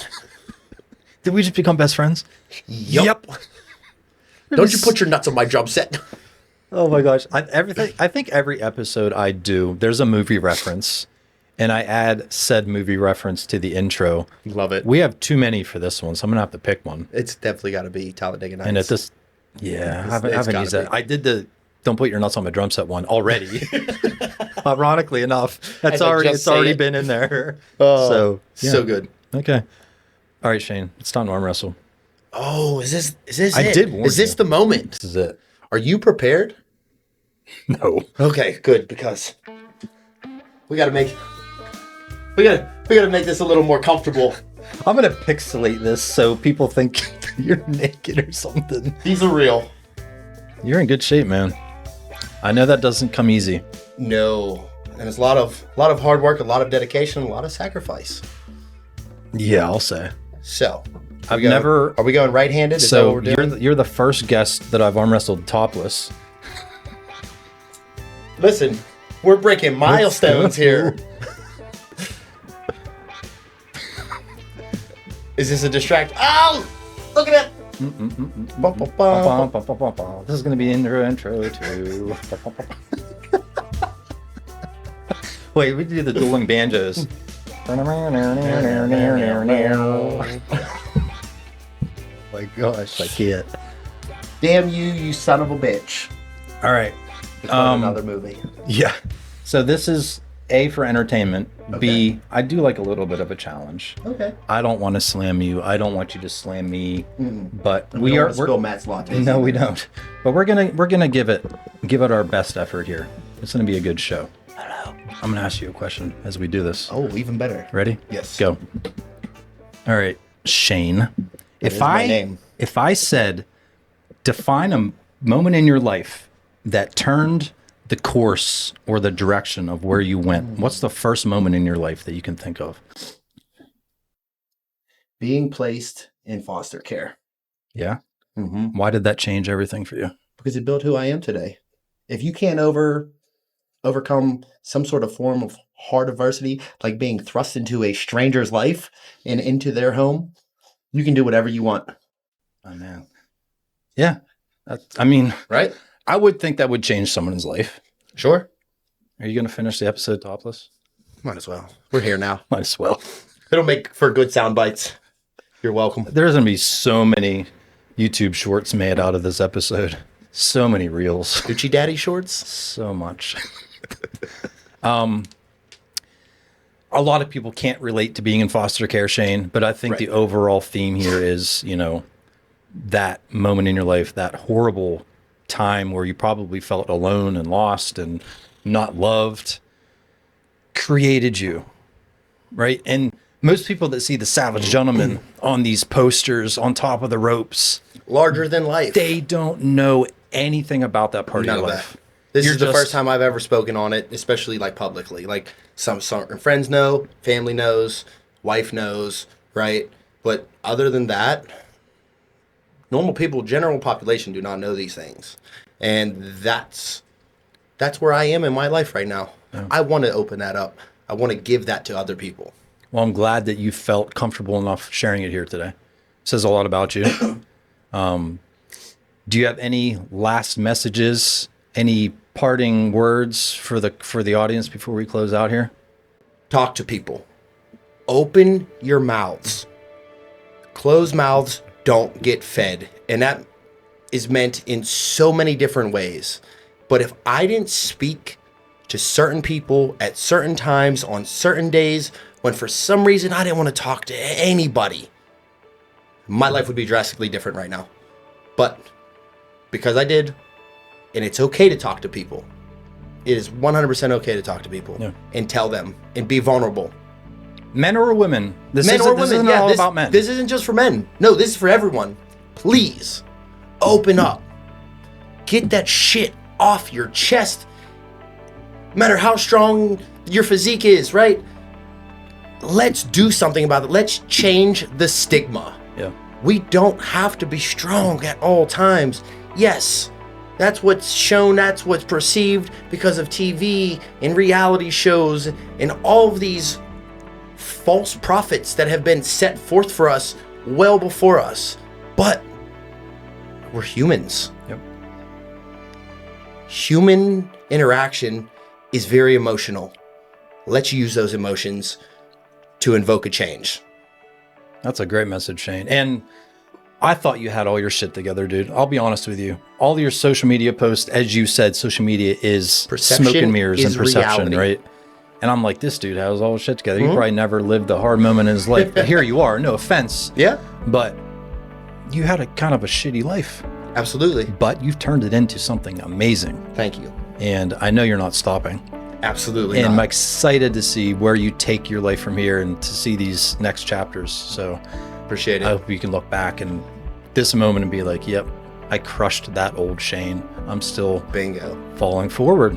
Did we just become best friends? Yep. Don't you put your nuts on my drum set. Oh my gosh. I think every episode I do, there's a movie reference, and I add said movie reference to the intro. Love it. We have too many for this one, so I'm going to have to pick one. It's definitely got to be Talladega Nights. And at this, I haven't used that. I did the don't put your nuts on my drum set one already. Ironically enough, it's already been in there. Oh, so good. Okay. All right, Shane, it's time to arm wrestle. Oh, is this I it? did warn Is this you. the moment? This is it. Are you prepared? No. Okay, good, because we gotta make this a little more comfortable. I'm going to pixelate this so people think you're naked or something. These are real. You're in good shape, man. I know that doesn't come easy. No. And it's a lot of hard work, a lot of dedication, a lot of sacrifice. Yeah, I'll say. So, Are we going right-handed? Is that So what we're doing? you're the first guest that I've arm wrestled topless. Listen, we're breaking milestones here. Is this a distract? Oh, look at that. This is going to be intro too. Wait, we do the dueling banjos. My gosh, I can't. Damn you son of a bitch. All right. It's another movie. Yeah. So this is A, for entertainment. Okay. B, I do like a little bit of a challenge. Okay. I don't want to slam you. I don't want you to slam me. But We don't want to spill Matt's lattes. No, we don't. But we're gonna give it our best effort here. It's gonna be a good show. Hello. I'm gonna ask you a question as we do this. Oh, even better. Ready? Yes. Go. All right, Shane. If I said, define a moment in your life that turned the course or the direction of where you went, what's the first moment in your life that you can think of? Being placed in foster care. Yeah. Mm-hmm. Why did that change everything for you? Because it built who I am today. If you can't overcome overcome some sort of form of hard adversity, like being thrust into a stranger's life and into their home, you can do whatever you want. Oh, man. Yeah. I mean, Right? I would think that would change someone's life. Sure. Are you going to finish the episode topless? Might as well. We're here now. Might as well. It'll make for good sound bites. You're welcome. There's going to be so many YouTube shorts made out of this episode. So many reels. Gucci Daddy shorts? So much. A lot of people can't relate to being in foster care, Shane, but I think the overall theme here is, you know, that moment in your life, that horrible time where you probably felt alone and lost and not loved, created you, right? And most people that see the savage gentleman on these posters on top of the ropes, larger than life, they don't know anything about that part None of your of life. that. This You're is the just- first time I've ever spoken on it, especially like publicly. Like some friends know, family knows, wife knows, right? But other than that, normal people, general population, do not know these things, and that's where I am in my life right now. Yeah. I want to open that up. I want to give that to other people. Well, I'm glad that you felt comfortable enough sharing it here today. It says a lot about you. Do you have any last messages, any parting words for the audience before we close out here? Talk to people. Open your mouths. Closed mouths don't get fed. And that is meant in so many different ways. But if I didn't speak to certain people at certain times on certain days, when for some reason I didn't want to talk to anybody, my life would be drastically different right now. But because I did, and it's okay to talk to people. It is 100% okay to talk to people and tell them and be vulnerable. Men or women? This isn't all about men. This isn't just for men. No, this is for everyone. Please, open up. Get that shit off your chest. No matter how strong your physique is, right? Let's do something about it. Let's change the stigma. Yeah. We don't have to be strong at all times. Yes, that's what's shown, that's what's perceived because of TV and reality shows and all of these false prophets that have been set forth for us well before us. But we're humans. Yep. Human interaction is very emotional. Let's use those emotions to invoke a change. That's a great message, Shane. And I thought you had all your shit together, dude. I'll be honest with you. All your social media posts, as you said, social media is smoke and mirrors and perception, right? And I'm like, this dude has all his shit together. He probably never lived a hard moment in his life. But here you are, no offense. Yeah. But you had a kind of a shitty life. Absolutely. But you've turned it into something amazing. Thank you. And I know you're not stopping. Absolutely and not. I'm excited to see where you take your life from here and to see these next chapters. So appreciate it. I hope you can look back and this moment and be like, yep, I crushed that old Shane. I'm still bingo falling forward.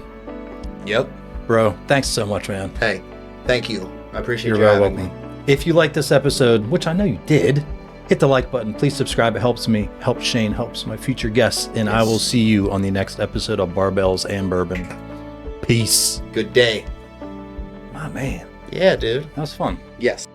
Yep. Bro, thanks so much, man. Hey, thank you. I appreciate You're you very having welcome. me. If you like this episode, which I know you did, hit the like button. Please subscribe. It helps me, helps Shane, helps my future guests. And I will see you on the next episode of Barbells and Bourbon. Peace. Good day. My man. Yeah, dude. That was fun. Yes.